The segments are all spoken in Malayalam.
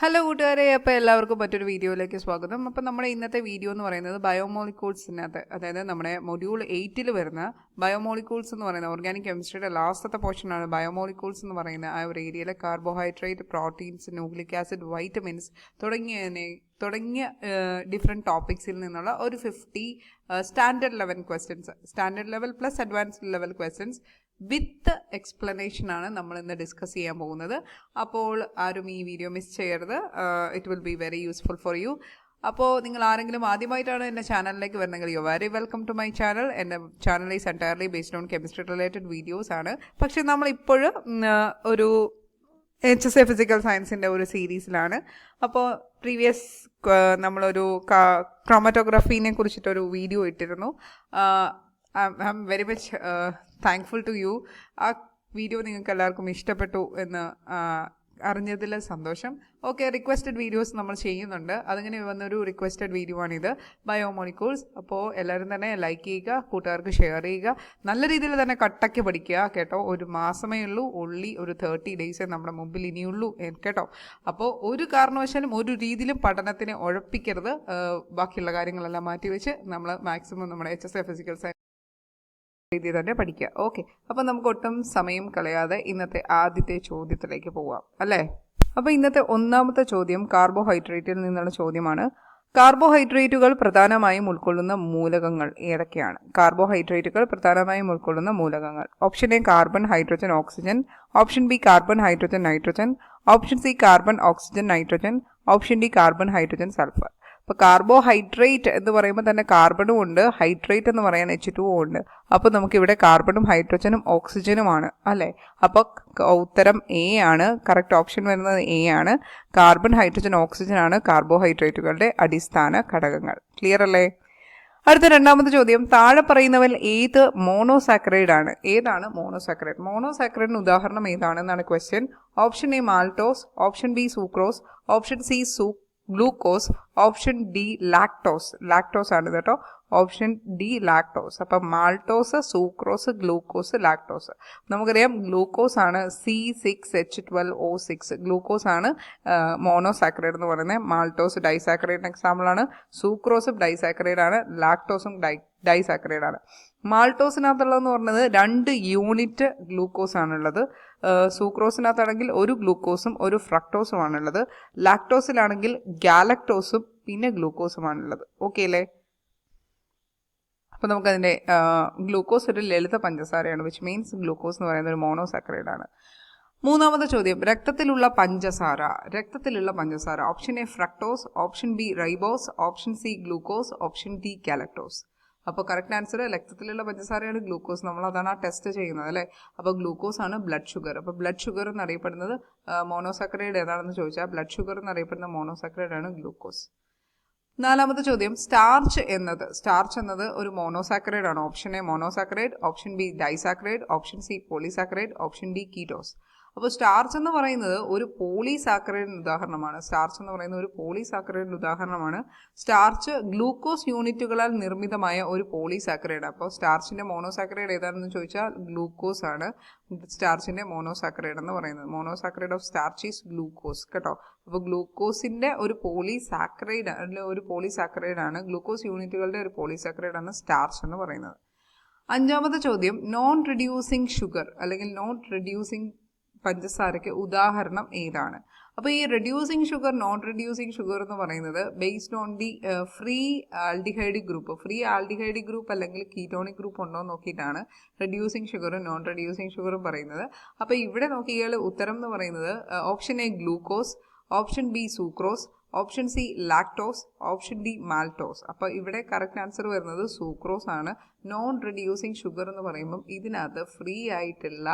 ഹലോ കൂട്ടുകാരെ, അപ്പോൾ എല്ലാവർക്കും മറ്റൊരു വീഡിയോയിലേക്ക് സ്വാഗതം. അപ്പോൾ നമ്മുടെ ഇന്നത്തെ വീഡിയോ എന്ന് പറയുന്നത് ബയോമോളിക്യൂൾസിനകത്ത്, അതായത് നമ്മുടെ മൊഡ്യൂൾ 8 വരുന്ന ബയോമോളിക്യൂൾസ് എന്ന് പറയുന്ന ഓർഗാനിക് കെമിസ്ട്രിയുടെ ലാസ്റ്റത്തെ പോർഷനാണ് ബയോമോളിക്യൂൾസ് എന്ന് പറയുന്ന ആ ഒരു ഏരിയയിലെ carbohydrate, proteins, nucleic acid, vitamins തുടങ്ങിയ ഡിഫറെൻറ്റ് ടോപ്പിക്സിൽ നിന്നുള്ള ഒരു 50 standard level questions, standard level plus advanced level questions with എക്സ്പ്ലനേഷനാണ് നമ്മൾ ഇന്ന് ഡിസ്കസ് ചെയ്യാൻ പോകുന്നത്. അപ്പോൾ ആരും ഈ വീഡിയോ മിസ് ചെയ്യരുത്. It will be very useful for you. അപ്പോൾ നിങ്ങൾ ആരെങ്കിലും ആദ്യമായിട്ടാണ് എൻ്റെ ചാനലിലേക്ക് വരുന്നെങ്കിൽ you very welcome to my channel. എൻ്റെ channel is entirely based on chemistry related videos ആണ്. പക്ഷേ നമ്മളിപ്പോഴും ഒരു HSA ഫിസിക്കൽ സയൻസിൻ്റെ ഒരു സീരീസിലാണ്. അപ്പോൾ പ്രീവിയസ് നമ്മളൊരു ക്രോമറ്റോഗ്രഫീനെ കുറിച്ചിട്ടൊരു വീഡിയോ ഇട്ടിരുന്നു. I'm very much thankful to you. ആ വീഡിയോ നിങ്ങൾക്ക് എല്ലാവർക്കും ഇഷ്ടപ്പെട്ടു എന്ന് അറിഞ്ഞതിൽ സന്തോഷം. ഓക്കെ, റിക്വസ്റ്റഡ് വീഡിയോസ് നമ്മൾ ചെയ്യുന്നുണ്ട്. അതിങ്ങനെ വന്നൊരു റിക്വസ്റ്റഡ് വീഡിയോ ആണിത്, ബയോമോളിക്യൂൾസ്. അപ്പോൾ എല്ലാവരും തന്നെ ലൈക്ക് ചെയ്യുക, കൂട്ടുകാർക്ക് ഷെയർ ചെയ്യുക, നല്ല രീതിയിൽ തന്നെ കട്ടയ്ക്ക് പഠിക്കുക കേട്ടോ. ഒരു മാസമേ ഉള്ളൂ, ഓൺലി ഒരു 30 ഡേയ്സേ നമ്മുടെ മുമ്പിൽ ഇനിയുള്ളൂ കേട്ടോ. അപ്പോൾ ഒരു കാരണവശാലും ഒരു രീതിയിലും പഠനത്തിനെ ഉഴപ്പിക്കരുത്. ബാക്കിയുള്ള കാര്യങ്ങളെല്ലാം മാറ്റിവെച്ച് നമ്മൾ മാക്സിമം നമ്മുടെ HSA ഫിസിക്കൽ സയൻസ് രീതിയിൽ തന്നെ പഠിക്കുക. ഓക്കെ, അപ്പം നമുക്ക് ഒട്ടും സമയം കളയാതെ ഇന്നത്തെ ആദ്യത്തെ ചോദ്യത്തിലേക്ക് പോവാം അല്ലേ. അപ്പോൾ ഇന്നത്തെ ഒന്നാമത്തെ ചോദ്യം കാർബോഹൈഡ്രേറ്റിൽ നിന്നുള്ള ചോദ്യമാണ്. കാർബോഹൈഡ്രേറ്റുകൾ പ്രധാനമായും ഉൾക്കൊള്ളുന്ന മൂലകങ്ങൾ ഏതൊക്കെയാണ്? കാർബോഹൈഡ്രേറ്റുകൾ പ്രധാനമായും ഉൾക്കൊള്ളുന്ന മൂലകങ്ങൾ. Option A carbon, hydrogen, oxygen. Option B carbon, hydrogen, nitrogen. Option C carbon, oxygen, nitrogen. Option D carbon, hydrogen, sulphur. അപ്പോൾ കാർബോഹൈഡ്രേറ്റ് എന്ന് പറയുമ്പോൾ തന്നെ കാർബണും ഉണ്ട്, ഹൈഡ്രേറ്റ് എന്ന് പറയാൻ H2O ഉണ്ട്. അപ്പോൾ നമുക്കിവിടെ കാർബണും ഹൈഡ്രജനും ഓക്സിജനുമാണ് അല്ലേ. അപ്പോൾ ഉത്തരം എ ആണ്. കറക്റ്റ് ഓപ്ഷൻ വരുന്നത് എ ആണ്. കാർബൺ, ഹൈഡ്രജൻ, ഓക്സിജൻ ആണ് കാർബോഹൈഡ്രേറ്റുകളുടെ അടിസ്ഥാന ഘടകങ്ങൾ. ക്ലിയർ അല്ലേ? അടുത്ത രണ്ടാമത്തെ ചോദ്യം, താഴെ പറയുന്നവൽ ഏത് മോണോസാക്കറൈഡ് ആണ്? ഏതാണ് മോണോസാക്കറൈഡ്? മോണോസാക്കറൈഡിന് ഉദാഹരണം ഏതാണെന്നാണ് question. Option A maltose, option B sucrose, option C glucose, option D lactose. Lactose ആണ് കേട്ടോ. Option D lactose. അപ്പം മാൾട്ടോസ്, സൂക്രോസ്, ഗ്ലൂക്കോസ്, ലാക്ടോസ്. നമുക്കറിയാം ഗ്ലൂക്കോസ് ആണ് C6H12O6. ഗ്ലൂക്കോസ് ആണ് മോണോസാക്കറൈഡ് എന്ന് പറയുന്നത്. മാൾട്ടോസ് ഡൈസാക്കറൈഡിന് എക്സാമ്പിളാണ്. സൂക്രോസും ഡൈസാക്കറൈഡ് ആണ്. ലാക്ടോസും ഡൈസാക്കറൈഡ് ആണ്. മാൾട്ടോസിനകത്തുള്ളതെന്ന് പറഞ്ഞത് 2 യൂണിറ്റ് ഗ്ലൂക്കോസ് ആണുള്ളത്. സൂക്രോസിനകത്താണെങ്കിൽ ഒരു ഗ്ലൂക്കോസും ഒരു ഫ്രക്ടോസും ആണുള്ളത്. ലാക്ടോസിലാണെങ്കിൽ ഗാലക്ടോസും പിന്നെ ഗ്ലൂക്കോസുമാണുള്ളത്. ഓക്കെ അല്ലേ? അപ്പോൾ നമുക്കതിൻ്റെ ഗ്ലൂക്കോസ് ഒരു ലളിത പഞ്ചസാരയാണ്, വിച്ച് മീൻസ് ഗ്ലൂക്കോസ് എന്ന് പറയുന്നത് ഒരു മോണോസാക്കറൈഡ് ആണ്. മൂന്നാമത്തെ ചോദ്യം, രക്തത്തിലുള്ള പഞ്ചസാര. Option A fructose, option B ribose, option C glucose, option D galactose. അപ്പോൾ കറക്റ്റ് ആൻസർ രക്തത്തിലുള്ള പഞ്ചസാരയാണ് ഗ്ലൂക്കോസ്. നമ്മൾ അതാണ് ആ ടെസ്റ്റ് ചെയ്യുന്നത് അല്ലേ. അപ്പോൾ ഗ്ലൂക്കോസ് ആണ് ബ്ലഡ് ഷുഗർ. അപ്പോൾ ബ്ലഡ് ഷുഗർ എന്നറിയപ്പെടുന്നത് മോണോസാക്കറൈഡ് ഏതാണെന്ന് ചോദിച്ചാൽ ബ്ലഡ് ഷുഗർ എന്നറിയപ്പെടുന്ന മോണോസാക്കറൈഡ് ആണ് ഗ്ലൂക്കോസ്. നാലാമത്തെ ചോദ്യം, സ്റ്റാർച്ച് എന്നത് ഒരു മോണോസാക്കറൈഡ് ആണ്. Option A monosaccharide, option B disaccharide, option C polysaccharide, option D ketose. അപ്പോൾ സ്റ്റാർച്ച് എന്ന് പറയുന്നത് ഒരു പോളിസാക്കറൈഡിന് ഉദാഹരണമാണ്. സ്റ്റാർച്ച് ഗ്ലൂക്കോസ് യൂണിറ്റുകളാൽ നിർമ്മിതമായ ഒരു പോളിസാക്കറൈഡ്. അപ്പോൾ സ്റ്റാർച്ചിൻ്റെ മോണോസാക്കറൈഡ് ഏതാണെന്ന് ചോദിച്ചാൽ ഗ്ലൂക്കോസ് ആണ് സ്റ്റാർച്ചിൻ്റെ മോണോസാക്കറൈഡ് എന്ന് പറയുന്നത്. Monosaccharide of starch is glucose കേട്ടോ. അപ്പോൾ ഗ്ലൂക്കോസിൻ്റെ ഒരു പോളിസാക്കറൈഡ് ആണ്. ഗ്ലൂക്കോസ് യൂണിറ്റുകളുടെ ഒരു പോളിസാക്കറൈഡ് ആണ് സ്റ്റാർച്ച് എന്ന് പറയുന്നത്. അഞ്ചാമത്തെ ചോദ്യം, നോൺ റെഡ്യൂസിങ് ഷുഗർ അല്ലെങ്കിൽ നോൺ റെഡ്യൂസിങ് പഞ്ചസാരയ്ക്ക് ഉദാഹരണം ഏതാണ്? അപ്പോൾ ഈ നോൺ റെഡ്യൂസിങ് ഷുഗർ എന്ന് പറയുന്നത് based on the free aldehyde group അല്ലെങ്കിൽ കീറ്റോണിക് ഗ്രൂപ്പ് ഉണ്ടോ എന്ന് നോക്കിയിട്ടാണ് റെഡ്യൂസിങ് ഷുഗറും നോൺ റെഡ്യൂസിങ് ഷുഗറും പറയുന്നത്. അപ്പോൾ ഇവിടെ നോക്കിയാൽ ഉത്തരം എന്ന് പറയുന്നത് option A glucose, option B sucrose, option C lactose, option D maltose. അപ്പോൾ ഇവിടെ കറക്റ്റ് ആൻസർ വരുന്നത് സൂക്രോസ് ആണ്. നോൺ റെഡ്യൂസിങ് ഷുഗർ എന്ന് പറയുമ്പം ഇതിനകത്ത് ഫ്രീ ആയിട്ടുള്ള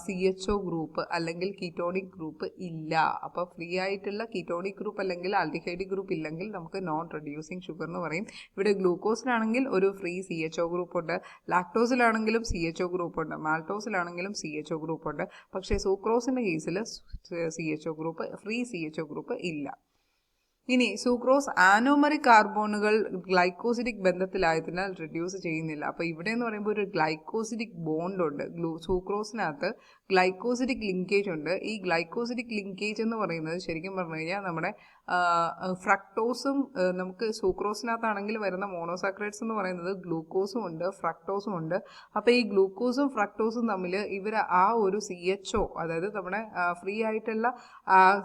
CHO ഗ്രൂപ്പ് അല്ലെങ്കിൽ കീറ്റോണിക് ഗ്രൂപ്പ് ഇല്ല. അപ്പോൾ ഫ്രീ ആയിട്ടുള്ള കീറ്റോണിക് ഗ്രൂപ്പ് അല്ലെങ്കിൽ ആൽഡിഹൈഡ് ഗ്രൂപ്പ് ഇല്ലെങ്കിൽ നമുക്ക് നോൺ റെഡ്യൂസിങ് ഷുഗർ എന്ന് പറയും. ഇവിടെ ഗ്ലൂക്കോസിലാണെങ്കിൽ ഒരു ഫ്രീ CHO ഗ്രൂപ്പ് ഉണ്ട്, ലാക്ടോസിലാണെങ്കിലും CHO ഗ്രൂപ്പ് ഉണ്ട്, മാൾട്ടോസിലാണെങ്കിലും CHO ഗ്രൂപ്പ് ഉണ്ട്. പക്ഷേ സൂക്രോസിൻ്റെ കേസിൽ ഫ്രീ CHO ഗ്രൂപ്പ് ഇല്ല. ഇനി സൂക്രോസ് ആനോമറിക് കാർബണുകൾ ഗ്ലൈക്കോസിഡിക് ബന്ധത്തിലായതിനാൽ റെഡ്യൂസ് ചെയ്യുന്നില്ല. അപ്പോൾ ഇവിടെ എന്ന് പറയുമ്പോൾ ഒരു ഗ്ലൈക്കോസിഡിക് ബോണ്ട് ഉണ്ട്. സൂക്രോസിനകത്ത് ഗ്ലൈക്കോസിഡിക് ലിങ്കേജ് ഉണ്ട്. ഈ ഗ്ലൈക്കോസിഡിക് ലിങ്കേജ് എന്ന് പറയുന്നത് ശരിക്കും പറഞ്ഞു കഴിഞ്ഞാൽ നമ്മുടെ ഫ്രക്ടോസും നമുക്ക് സൂക്രോസിനകത്താണെങ്കിൽ വരുന്ന മോണോസാക്രൈഡ്സ് എന്ന് പറയുന്നത് ഗ്ലൂക്കോസും ഉണ്ട്, ഫ്രക്ടോസും ഉണ്ട്. അപ്പോൾ ഈ ഗ്ലൂക്കോസും ഫ്രക്ടോസും തമ്മിൽ ഇവർ ആ ഒരു CHO, അതായത് നമ്മുടെ ഫ്രീ ആയിട്ടുള്ള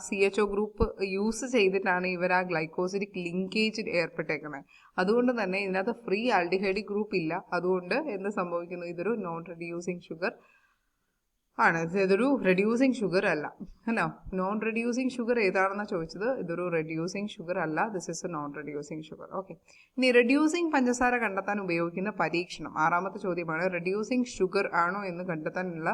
CHO ഗ്രൂപ്പ് യൂസ് ചെയ്തിട്ടാണ് ഇവർ ആ ഗ്ലൈക്കോസിഡിക് ലിങ്കേജ് ഏർപ്പെട്ടേക്കുന്നത്. അതുകൊണ്ട് തന്നെ ഇതിനകത്ത് ഫ്രീ ആൽഡിഹൈഡ് ഗ്രൂപ്പ് ഇല്ല. അതുകൊണ്ട് എന്ത് സംഭവിക്കുന്നു, ഇതൊരു നോൺ റെഡ്യൂസിങ് ഷുഗർ ആണ്. ഇതൊരു റെഡ്യൂസിങ് ഷുഗർ അല്ല. അല്ലോ, നോൺ റെഡ്യൂസിങ് ഷുഗർ ഏതാണെന്നാണ് ചോദിച്ചത്. ഇതൊരു റെഡ്യൂസിങ് ഷുഗർ അല്ല. This is A non reducing sugar. Okay, ഇനി റെഡ്യൂസിങ് പഞ്ചസാര കണ്ടെത്താൻ ഉപയോഗിക്കുന്ന പരീക്ഷണം, 6ാമത്തെ ചോദ്യമാണ്. റെഡ്യൂസിങ് ഷുഗർ ആണോ എന്ന് കണ്ടെത്താനുള്ള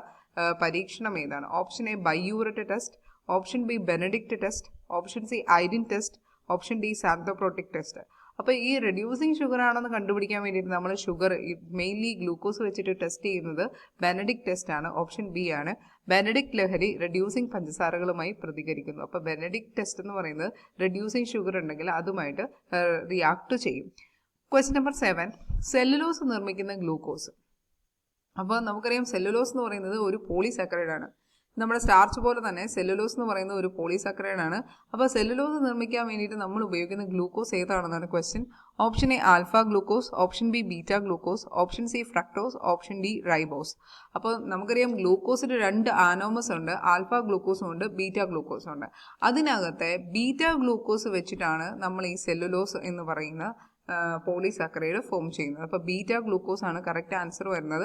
പരീക്ഷണം ഏതാണ്? Option A biuret test, option B Benedict test, option C iodine test, option D xanthoproteic test. അപ്പോൾ ഈ റെഡ്യൂസിങ് ഷുഗർ ആണെന്ന് കണ്ടുപിടിക്കാൻ വേണ്ടിയിട്ട് നമ്മൾ ഷുഗർ മെയിൻലി ഗ്ലൂക്കോസ് വെച്ചിട്ട് ടെസ്റ്റ് ചെയ്യുന്നത് ബെനഡിക്റ്റ് ടെസ്റ്റ് ആണ്. ഓപ്ഷൻ ബി ആണ്. ബെനഡിക്റ്റ് ലഹരി റെഡ്യൂസിങ് പഞ്ചസാരകളുമായി പ്രതികരിക്കുന്നു. അപ്പോൾ ബെനഡിക്റ്റ് ടെസ്റ്റ് എന്ന് പറയുന്നത് റെഡ്യൂസിങ് ഷുഗർ ഉണ്ടെങ്കിൽ അതുമായിട്ട് റിയാക്ട് ചെയ്യും. ക്വസ്റ്റ്യൻ നമ്പർ 7, സെല്ലുലോസ് നിർമ്മിക്കുന്ന ഗ്ലൂക്കോസ്. അപ്പോൾ നമുക്കറിയാം സെല്ലുലോസ് എന്ന് പറയുന്നത് ഒരു പോളിസാക്കറൈഡ് ആണ്. നമ്മുടെ സ്റ്റാർച്ച് പോലെ തന്നെ സെല്ലുലോസ് എന്ന് പറയുന്നത് ഒരു പോളിസാക്കറൈഡ് ആണ്. അപ്പോൾ സെല്ലുലോസ് നിർമ്മിക്കാൻ വേണ്ടിയിട്ട് നമ്മൾ ഉപയോഗിക്കുന്ന ഗ്ലൂക്കോസ് ഏതാണെന്നാണ് question. Option A alpha glucose, option B beta glucose, option C fructose, option D ribose. അപ്പോൾ നമുക്കറിയാം ഗ്ലൂക്കോസിന് 2 ആനോമസ് ഉണ്ട്, ആൽഫ ഗ്ലൂക്കോസും ഉണ്ട്, ബീറ്റ ഗ്ലൂക്കോസും ഉണ്ട്. അതിനകത്തെ ബീറ്റ ഗ്ലൂക്കോസ് വെച്ചിട്ടാണ് നമ്മൾ ഈ സെല്ലുലോസ് എന്ന് പറയുന്ന പോളിസാക്കറൈഡ് ഫോം ചെയ്യുന്നത്. അപ്പോൾ ബീറ്റ ഗ്ലൂക്കോസ് ആണ് കറക്റ്റ് ആൻസർ വരുന്നത്.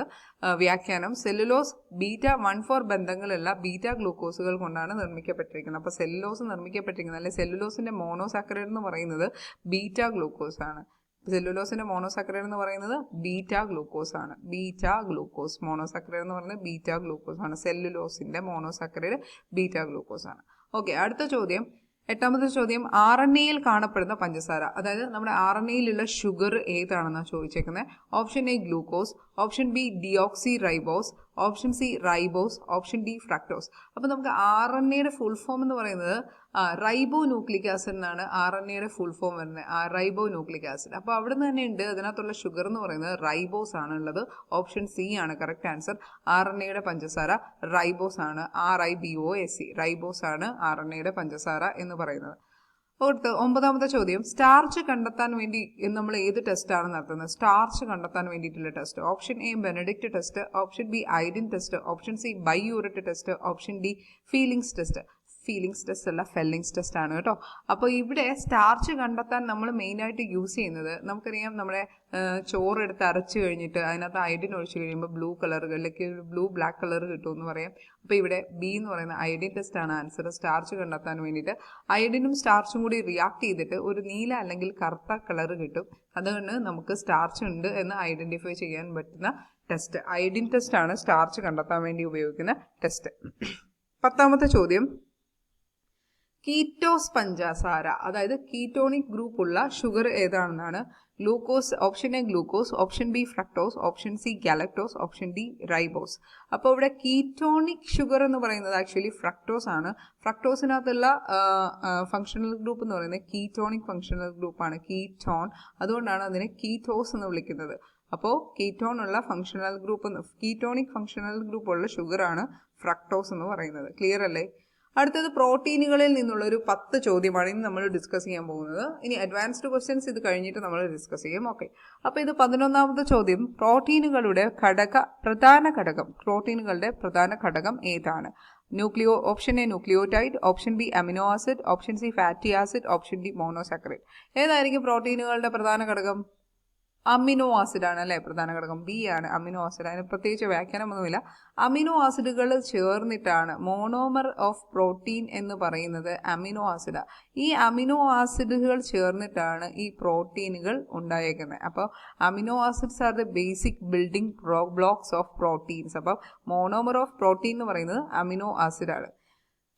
വ്യാഖ്യാനം, സെല്ലുലോസ് ബീറ്റ 1,4 ബന്ധങ്ങളുള്ള ബീറ്റ ഗ്ലൂക്കോസുകൾ കൊണ്ടാണ് നിർമ്മിക്കപ്പെട്ടിരിക്കുന്നത്. അപ്പോൾ സെല്ലുലോസ് നിർമ്മിക്കപ്പെട്ടിരിക്കുന്നത്, അല്ലെങ്കിൽ സെല്ലുലോസിന്റെ മോണോസാക്കറൈഡ് എന്ന് പറയുന്നത് ബീറ്റ ഗ്ലൂക്കോസ് ആണ്. സെല്ലുലോസിന്റെ മോണോസാക്കറൈഡ് എന്ന് പറയുന്നത് ബീറ്റ ഗ്ലൂക്കോസ് ആണ്. ബീറ്റ ഗ്ലൂക്കോസ് മോണോസാക്കറൈഡ് എന്ന് പറയുന്നത് ബീറ്റ ഗ്ലൂക്കോസ് ആണ്. സെല്ലുലോസിന്റെ മോണോസാക്കറൈഡ് ബീറ്റ ഗ്ലൂക്കോസ് ആണ്. ഓക്കെ, അടുത്ത ചോദ്യം, 8ാമത്തെ ചോദ്യം, RNA-യിൽ കാണപ്പെടുന്ന പഞ്ചസാര, അതായത് നമ്മുടെ RNA-യിലുള്ള ഷുഗർ ഏതാണെന്നാണ് ചോദിച്ചേക്കുന്നത്. Option A glucose, option B deoxy ribose, option C ribose, option D fructose. അപ്പോൾ നമുക്ക് RNA-യുടെ ഫുൾ ഫോം എന്ന് പറയുന്നത് റൈബോ ന്യൂക്ലിക് ആസിഡ് എന്നാണ് RNA-യുടെ ഫുൾ ഫോം വരുന്നത്, റൈബോ ന്യൂക്ലിക് ആസിഡ്. അപ്പോൾ അവിടെ നിന്ന് തന്നെ ഉണ്ട്, അതിനകത്തുള്ള ഷുഗർ എന്ന് പറയുന്നത് റൈബോസ് ആണ് ഉള്ളത്. ഓപ്ഷൻ സി ആണ് കറക്റ്റ് ആൻസർ. RNA-യുടെ പഞ്ചസാര റൈബോസ് ആണ്, RIBOS, റൈബോസ് ആണ് RNA-യുടെ പഞ്ചസാര എന്ന് പറയുന്നത്. അടുത്ത 9ാമത്തെ ചോദ്യം, സ്റ്റാർച്ച് കണ്ടെത്താൻ വേണ്ടി നമ്മൾ ഏത് ടെസ്റ്റാണ് നടത്തുന്നത്? സ്റ്റാർച്ച് കണ്ടെത്താൻ വേണ്ടിയിട്ടുള്ള test. Option A Benedict test, option B iodine test, option C biuret test, option D feelings test. Feelings test അല്ല, ഫെല്ലിങ്സ് ടെസ്റ്റ് ആണ് കേട്ടോ. അപ്പോൾ ഇവിടെ സ്റ്റാർച്ച് കണ്ടെത്താൻ നമ്മൾ മെയിനായിട്ട് യൂസ് ചെയ്യുന്നത്, നമുക്കറിയാം നമ്മുടെ ചോറെടുത്ത് അരച്ച് കഴിഞ്ഞിട്ട് അതിനകത്ത് അയഡിൻ ഒഴിച്ച് കഴിയുമ്പോൾ ബ്ലൂ കളർ അല്ലെങ്കിൽ ബ്ലൂ ബ്ലാക്ക് കളർ കിട്ടുമെന്ന് പറയാം. അപ്പോൾ ഇവിടെ ബി എന്ന് പറയുന്ന അയഡിൻ ടെസ്റ്റ് ആണ് ആൻസർ. സ്റ്റാർച്ച് കണ്ടെത്താൻ വേണ്ടിയിട്ട് അയഡിനും സ്റ്റാർച്ചും കൂടി റിയാക്ട് ചെയ്തിട്ട് ഒരു നീല അല്ലെങ്കിൽ കറുത്ത കളർ കിട്ടും. അതുകൊണ്ട് നമുക്ക് സ്റ്റാർച്ച് ഉണ്ട് എന്ന് ഐഡന്റിഫൈ ചെയ്യാൻ പറ്റുന്ന ടെസ്റ്റ് അയഡിൻ ടെസ്റ്റ് ആണ്. സ്റ്റാർച്ച് കണ്ടെത്താൻ വേണ്ടി ഉപയോഗിക്കുന്ന ടെസ്റ്റ്. 10ാമത്തെ ചോദ്യം, കീറ്റോസ് പഞ്ചസാര, അതായത് കീറ്റോണിക് ഗ്രൂപ്പ് ഉള്ള ഷുഗർ ഏതാണെന്നാണ്. Glucose, option A glucose, option B fructose, option C galactose, option D ribose. അപ്പോൾ ഇവിടെ കീറ്റോണിക് ഷുഗർ എന്ന് പറയുന്നത് ആക്ച്വലി ഫ്രക്ടോസ് ആണ്. ഫ്രക്ടോസിനകത്തുള്ള ഫങ്ഷണൽ ഗ്രൂപ്പ് എന്ന് പറയുന്നത് കീറ്റോണിക് ഫങ്ഷണൽ ഗ്രൂപ്പാണ്, കീറ്റോൺ. അതുകൊണ്ടാണ് അതിനെ കീറ്റോസ് എന്ന് വിളിക്കുന്നത്. അപ്പോൾ കീറ്റോൺ ഉള്ള functional group, ketonic functional group ഉള്ള ഷുഗറാണ് ഫ്രക്ടോസ് എന്ന് പറയുന്നത്. ക്ലിയർ അല്ലേ? അടുത്തത് പ്രോട്ടീനുകളിൽ നിന്നുള്ള ഒരു 10 ചോദ്യമാണ് ഇനി നമ്മൾ ഡിസ്കസ് ചെയ്യാൻ പോകുന്നത്. ഇനി അഡ്വാൻസ്ഡ് ക്വസ്റ്റ്യൻസ് ഇത് കഴിഞ്ഞിട്ട് നമ്മൾ ഡിസ്കസ് ചെയ്യും. ഓക്കെ, അപ്പോൾ ഇത് 11ാമത്തെ ചോദ്യം, പ്രോട്ടീനുകളുടെ പ്രധാന ഘടകം ഏതാണ്? Option A nucleotide, option B amino acid, option C fatty acid, option D monosaccharide. ഏതായിരിക്കും പ്രോട്ടീനുകളുടെ പ്രധാന ഘടകം? അമിനോ ആസിഡ് ആണ് അല്ലേ പ്രധാന ഘടകം. ബി ആണ് അമിനോ ആസിഡ്. അതിന് പ്രത്യേകിച്ച് വ്യാഖ്യാനമൊന്നുമില്ല. അമിനോ ആസിഡുകൾ ചേർന്നിട്ടാണ് മോണോമർ ഓഫ് പ്രോട്ടീൻ എന്ന് പറയുന്നത് അമിനോ ആസിഡാണ്. ഈ അമിനോ ആസിഡുകൾ ചേർന്നിട്ടാണ് ഈ പ്രോട്ടീനുകൾ ഉണ്ടായേക്കുന്നത്. അപ്പോൾ amino acids are the basic building blocks of proteins. അപ്പോൾ മോണോമർ ഓഫ് പ്രോട്ടീൻ എന്ന് പറയുന്നത് അമിനോ ആസിഡാണ്.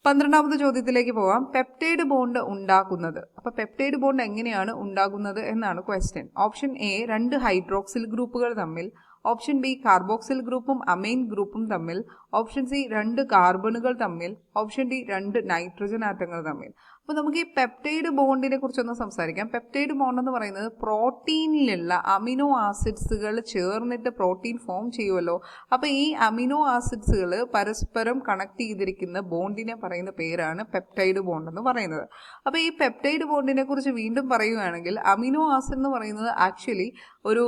12ാമത്തെ ചോദ്യത്തിലേക്ക് പോകാം. പെപ്റ്റൈഡ് ബോണ്ട് ഉണ്ടാക്കുന്നത്. അപ്പോൾ പെപ്റ്റൈഡ് ബോണ്ട് എങ്ങനെയാണ് ഉണ്ടാകുന്നത് എന്നാണ് ക്വസ്റ്റ്യൻ. ഓപ്ഷൻ എ 2 ഹൈഡ്രോക്സിൽ ഗ്രൂപ്പുകൾ തമ്മിൽ, ഓപ്ഷൻ ബി കാർബോക്സിൽ ഗ്രൂപ്പും അമൈൻ ഗ്രൂപ്പും തമ്മിൽ, ഓപ്ഷൻ സി 2 കാർബണുകൾ തമ്മിൽ, ഓപ്ഷൻ ഡി 2 നൈട്രജൻ ആറ്റങ്ങൾ തമ്മിൽ. അപ്പോൾ നമുക്ക് ഈ പെപ്റ്റൈഡ് ബോണ്ടിനെ കുറിച്ചൊന്ന് സംസാരിക്കാം. പെപ്റ്റൈഡ് ബോണ്ട് എന്ന് പറയുന്നത് പ്രോട്ടീനിലുള്ള അമിനോ ആസിഡ്സുകൾ ചേർന്നിട്ട് പ്രോട്ടീൻ ഫോം ചെയ്യുമല്ലോ. അപ്പോൾ ഈ അമിനോ ആസിഡ്സുകൾ പരസ്പരം കണക്ട് ചെയ്തിരിക്കുന്ന ബോണ്ടിനെ പറയുന്ന പേരാണ് പെപ്റ്റൈഡ് ബോണ്ട് എന്ന് പറയുന്നത്. അപ്പോൾ ഈ പെപ്റ്റൈഡ് ബോണ്ടിനെ കുറിച്ച് വീണ്ടും പറയുകയാണെങ്കിൽ അമിനോ ആസിഡ് എന്ന് പറയുന്നത് ആക്ച്വലി ഒരു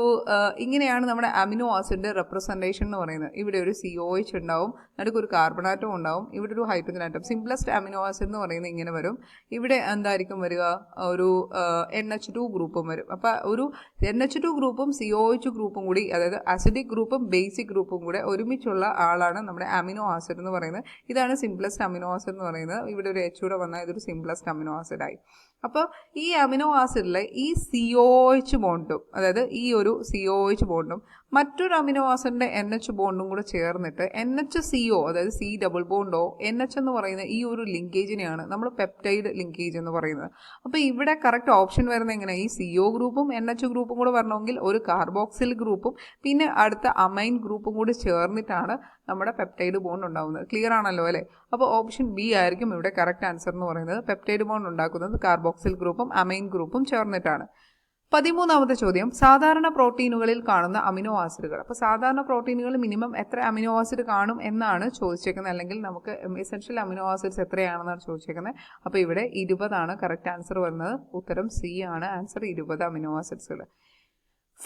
ഇങ്ങനെയാണ് നമ്മുടെ അമിനോ ആസിഡിൻ്റെ റെപ്രസെൻറ്റേഷൻ എന്ന് പറയുന്നത്. ഇവിടെ ഒരു COH ഉണ്ടാവും, നടുക്ക് ഒരു കാർബൺ ആറ്റം ഉണ്ടാവും, ഇവിടെ ഒരു hydrogen atom. Simplest amino acid എന്ന് പറയുന്നത് ഇങ്ങനെ വരും. ഇവിടെ എന്തായിരിക്കും വരിക, ഒരു NH2 ഗ്രൂപ്പും വരും. അപ്പോൾ ഒരു NH2 ഗ്രൂപ്പും COH ഗ്രൂപ്പും കൂടി, അതായത് അസിഡിക് ഗ്രൂപ്പും ബേസിക് ഗ്രൂപ്പും കൂടെ ഒരുമിച്ചുള്ള ആളാണ് നമ്മുടെ അമിനോ ആസിഡ് എന്ന് പറയുന്നത്. ഇതാണ് സിംപ്ലസ്റ്റ് അമിനോ ആസിഡ് എന്ന് പറയുന്നത്. ഇവിടെ ഒരു H കൂടെ വന്നാൽ ഇതൊരു സിംപ്ലസ്റ്റ് അമിനോ ആസിഡായി. അപ്പോൾ ഈ അമിനോ ആസിഡിലെ ഈ COH ബോണ്ടും, അതായത് ഈ ഒരു COH ബോണ്ടും മറ്റൊരു അമിനോ ആസിഡിൻ്റെ NH ബോണ്ടും കൂടെ ചേർന്നിട്ട് NHCO, അതായത് C ഡബിൾ ബോണ്ടോ NH എന്ന് പറയുന്ന ഈ ഒരു ലിങ്കേജിനെയാണ് നമ്മൾ പെപ്റ്റൈഡ് ലിങ്കേജ് എന്ന് പറയുന്നത്. അപ്പോൾ ഇവിടെ കറക്റ്റ് ഓപ്ഷൻ വരുന്നത് എങ്ങനെയാണ്, ഈ CO ഗ്രൂപ്പും NH ഗ്രൂപ്പും കൂടെ വരണമെങ്കിൽ ഒരു കാർബോക്സിൽ ഗ്രൂപ്പും പിന്നെ അടുത്ത അമൈൻ ഗ്രൂപ്പും കൂടി ചേർന്നിട്ടാണ് നമ്മുടെ പെപ്റ്റൈഡ് ബോണ്ട് ഉണ്ടാകുന്നത്. ക്ലിയർ ആണല്ലോ അല്ലേ? അപ്പോൾ ഓപ്ഷൻ B ആയിരിക്കും ഇവിടെ കറക്റ്റ് ആൻസർ എന്ന് പറയുന്നത്. പെപ്റ്റൈഡ് ബോണ്ട് ഉണ്ടാക്കുന്നത് കാർബോക്സിൽ ഗ്രൂപ്പും അമൈൻ ഗ്രൂപ്പും ചേർന്നിട്ടാണ്. 13ാമത്തെ ചോദ്യം, സാധാരണ പ്രോട്ടീനുകളിൽ കാണുന്ന അമിനോ ആസിഡുകൾ. അപ്പോൾ സാധാരണ പ്രോട്ടീനുകളിൽ മിനിമം എത്ര അമിനോ ആസിഡ് കാണും എന്നാണ് ചോദിച്ചേക്കുന്നത്, അല്ലെങ്കിൽ നമുക്ക് എസെൻഷ്യൽ അമിനോ ആസിഡ്സ് എത്രയാണെന്നാണ് ചോദിച്ചേക്കുന്നത്. അപ്പോൾ ഇവിടെ 20 കറക്റ്റ് ആൻസർ വരുന്നത്. ഉത്തരം C ആണ് ആൻസർ, 20 അമിനോ ആസിഡ്സുകൾ.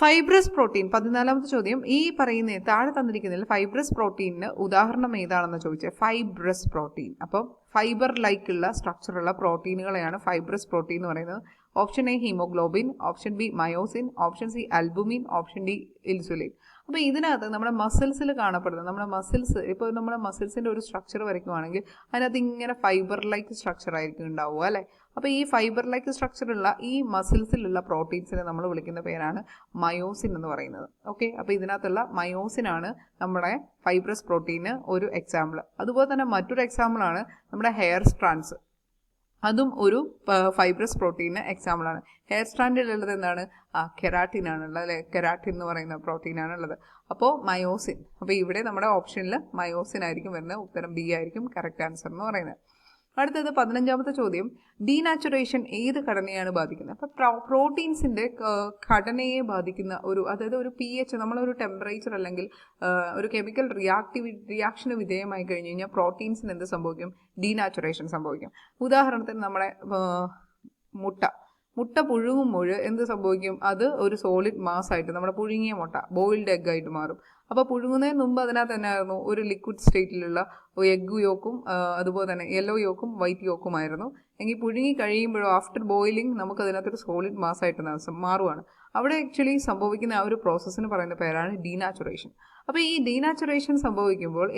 ഫൈബ്രസ് പ്രോട്ടീൻ, 14ാമത്തെ ചോദ്യം, ഈ പറയുന്ന താഴെ തന്നിരിക്കുന്നതിൽ ഫൈബ്രസ് പ്രോട്ടീനിന് ഉദാഹരണം ഏതാണെന്ന് ചോദിച്ചത്. ഫൈബ്രസ് പ്രോട്ടീൻ, അപ്പോൾ ഫൈബർ ലൈക്കുള്ള സ്ട്രക്ചറുള്ള പ്രോട്ടീനുകളെയാണ് ഫൈബ്രസ് പ്രോട്ടീൻ എന്ന് പറയുന്നത്. Option A haemoglobin, option B myosin, option C albumin, option D insulin. അപ്പോൾ ഇതിനകത്ത് നമ്മുടെ മസിൽസിൽ കാണപ്പെടുന്നത്, നമ്മുടെ മസിൽസ് ഇപ്പോൾ നമ്മുടെ മസിൽസിൻ്റെ ഒരു സ്ട്രക്ചർ വരയ്ക്കുവാണെങ്കിൽ അതിനകത്ത് ഇങ്ങനെ ഫൈബർ ലൈക്ക് സ്ട്രക്ചർ ആയിരിക്കും ഉണ്ടാവുക അല്ലേ. അപ്പോൾ ഈ ഫൈബർ ലൈക്ക് സ്ട്രക്ചറുള്ള ഈ മസിൽസിലുള്ള പ്രോട്ടീൻസിനെ നമ്മൾ വിളിക്കുന്ന പേരാണ് മയോസിൻ എന്ന് പറയുന്നത്. ഓക്കെ, അപ്പോൾ ഇതിനകത്തുള്ള മയോസിനാണ് നമ്മുടെ ഫൈബ്രസ് പ്രോട്ടീന് ഒരു എക്സാമ്പിൾ. അതുപോലെ തന്നെ മറ്റൊരു എക്സാമ്പിളാണ് നമ്മുടെ ഹെയർ സ്ട്രാൻഡ്സ്. അതും ഒരു ഫൈബ്രസ് പ്രോട്ടീന് എക്സാമ്പിളാണ്. ഹെയർ സ്ട്രാൻഡിലുള്ളത് എന്താണ്, കെരാറ്റിൻ ആണുള്ളത് അല്ലേ. കെരാറ്റിൻ എന്ന് പറയുന്ന പ്രോട്ടീനാണുള്ളത്. അപ്പോൾ മയോസിൻ, അപ്പോൾ ഇവിടെ നമ്മുടെ ഓപ്ഷനിൽ മയോസിൻ ആയിരിക്കും വരുന്നത്. ഉത്തരം B ആയിരിക്കും കറക്റ്റ് ആൻസർ എന്ന് പറയുന്നത്. അടുത്തത് 15ാമത്തെ ചോദ്യം, ഡീനാച്ചുറേഷൻ ഏത് ഘടനയാണ് ബാധിക്കുന്നത്. അപ്പോൾ പ്രോട്ടീൻസിൻ്റെ ഘടനയെ ബാധിക്കുന്ന ഒരു, അതായത് ഒരു pH, നമ്മളൊരു ടെമ്പറേച്ചർ അല്ലെങ്കിൽ ഒരു കെമിക്കൽ റിയാക്ഷന് വിധേയമായി കഴിഞ്ഞ് കഴിഞ്ഞാൽ പ്രോട്ടീൻസിന് എന്ത് സംഭവിക്കും, ഡീനാച്ചുറേഷൻ സംഭവിക്കും. ഉദാഹരണത്തിന് നമ്മുടെ മുട്ട പുഴുങ്ങുമ്പോൾ എന്ത് സംഭവിക്കും, അത് ഒരു സോളിഡ് മാസ് ആയിട്ട് നമ്മുടെ പുഴുങ്ങിയ മുട്ട ബോയിൽഡ് എഗ് ആയിട്ട് മാറും. അപ്പോൾ പുഴുങ്ങുന്നതിന് മുമ്പ് അതിനകത്ത് തന്നെ ആയിരുന്നു ഒരു ലിക്വിഡ് സ്റ്റേറ്റിലുള്ള എഗ് യോക്കും അതുപോലെ തന്നെ യെല്ലോ യോക്കും വൈറ്റ് യോക്കുമായിരുന്നു. എങ്കിൽ പുഴുങ്ങി കഴിയുമ്പോഴോ ആഫ്റ്റർ ബോയിലിംഗ് നമുക്ക് അതിനകത്തൊരു സോളിഡ് മാസ് ആയിട്ട് മാറുകയാണ്. അവിടെ ആക്ച്വലി സംഭവിക്കുന്ന ആ ഒരു പ്രോസസ്സിന് പറയുന്ന പേരാണ് ഡീനാച്ചുറേഷൻ. അപ്പോൾ ഈ ഡീനാച്ചുറേഷൻ സംഭവിക്കുമ്പോൾ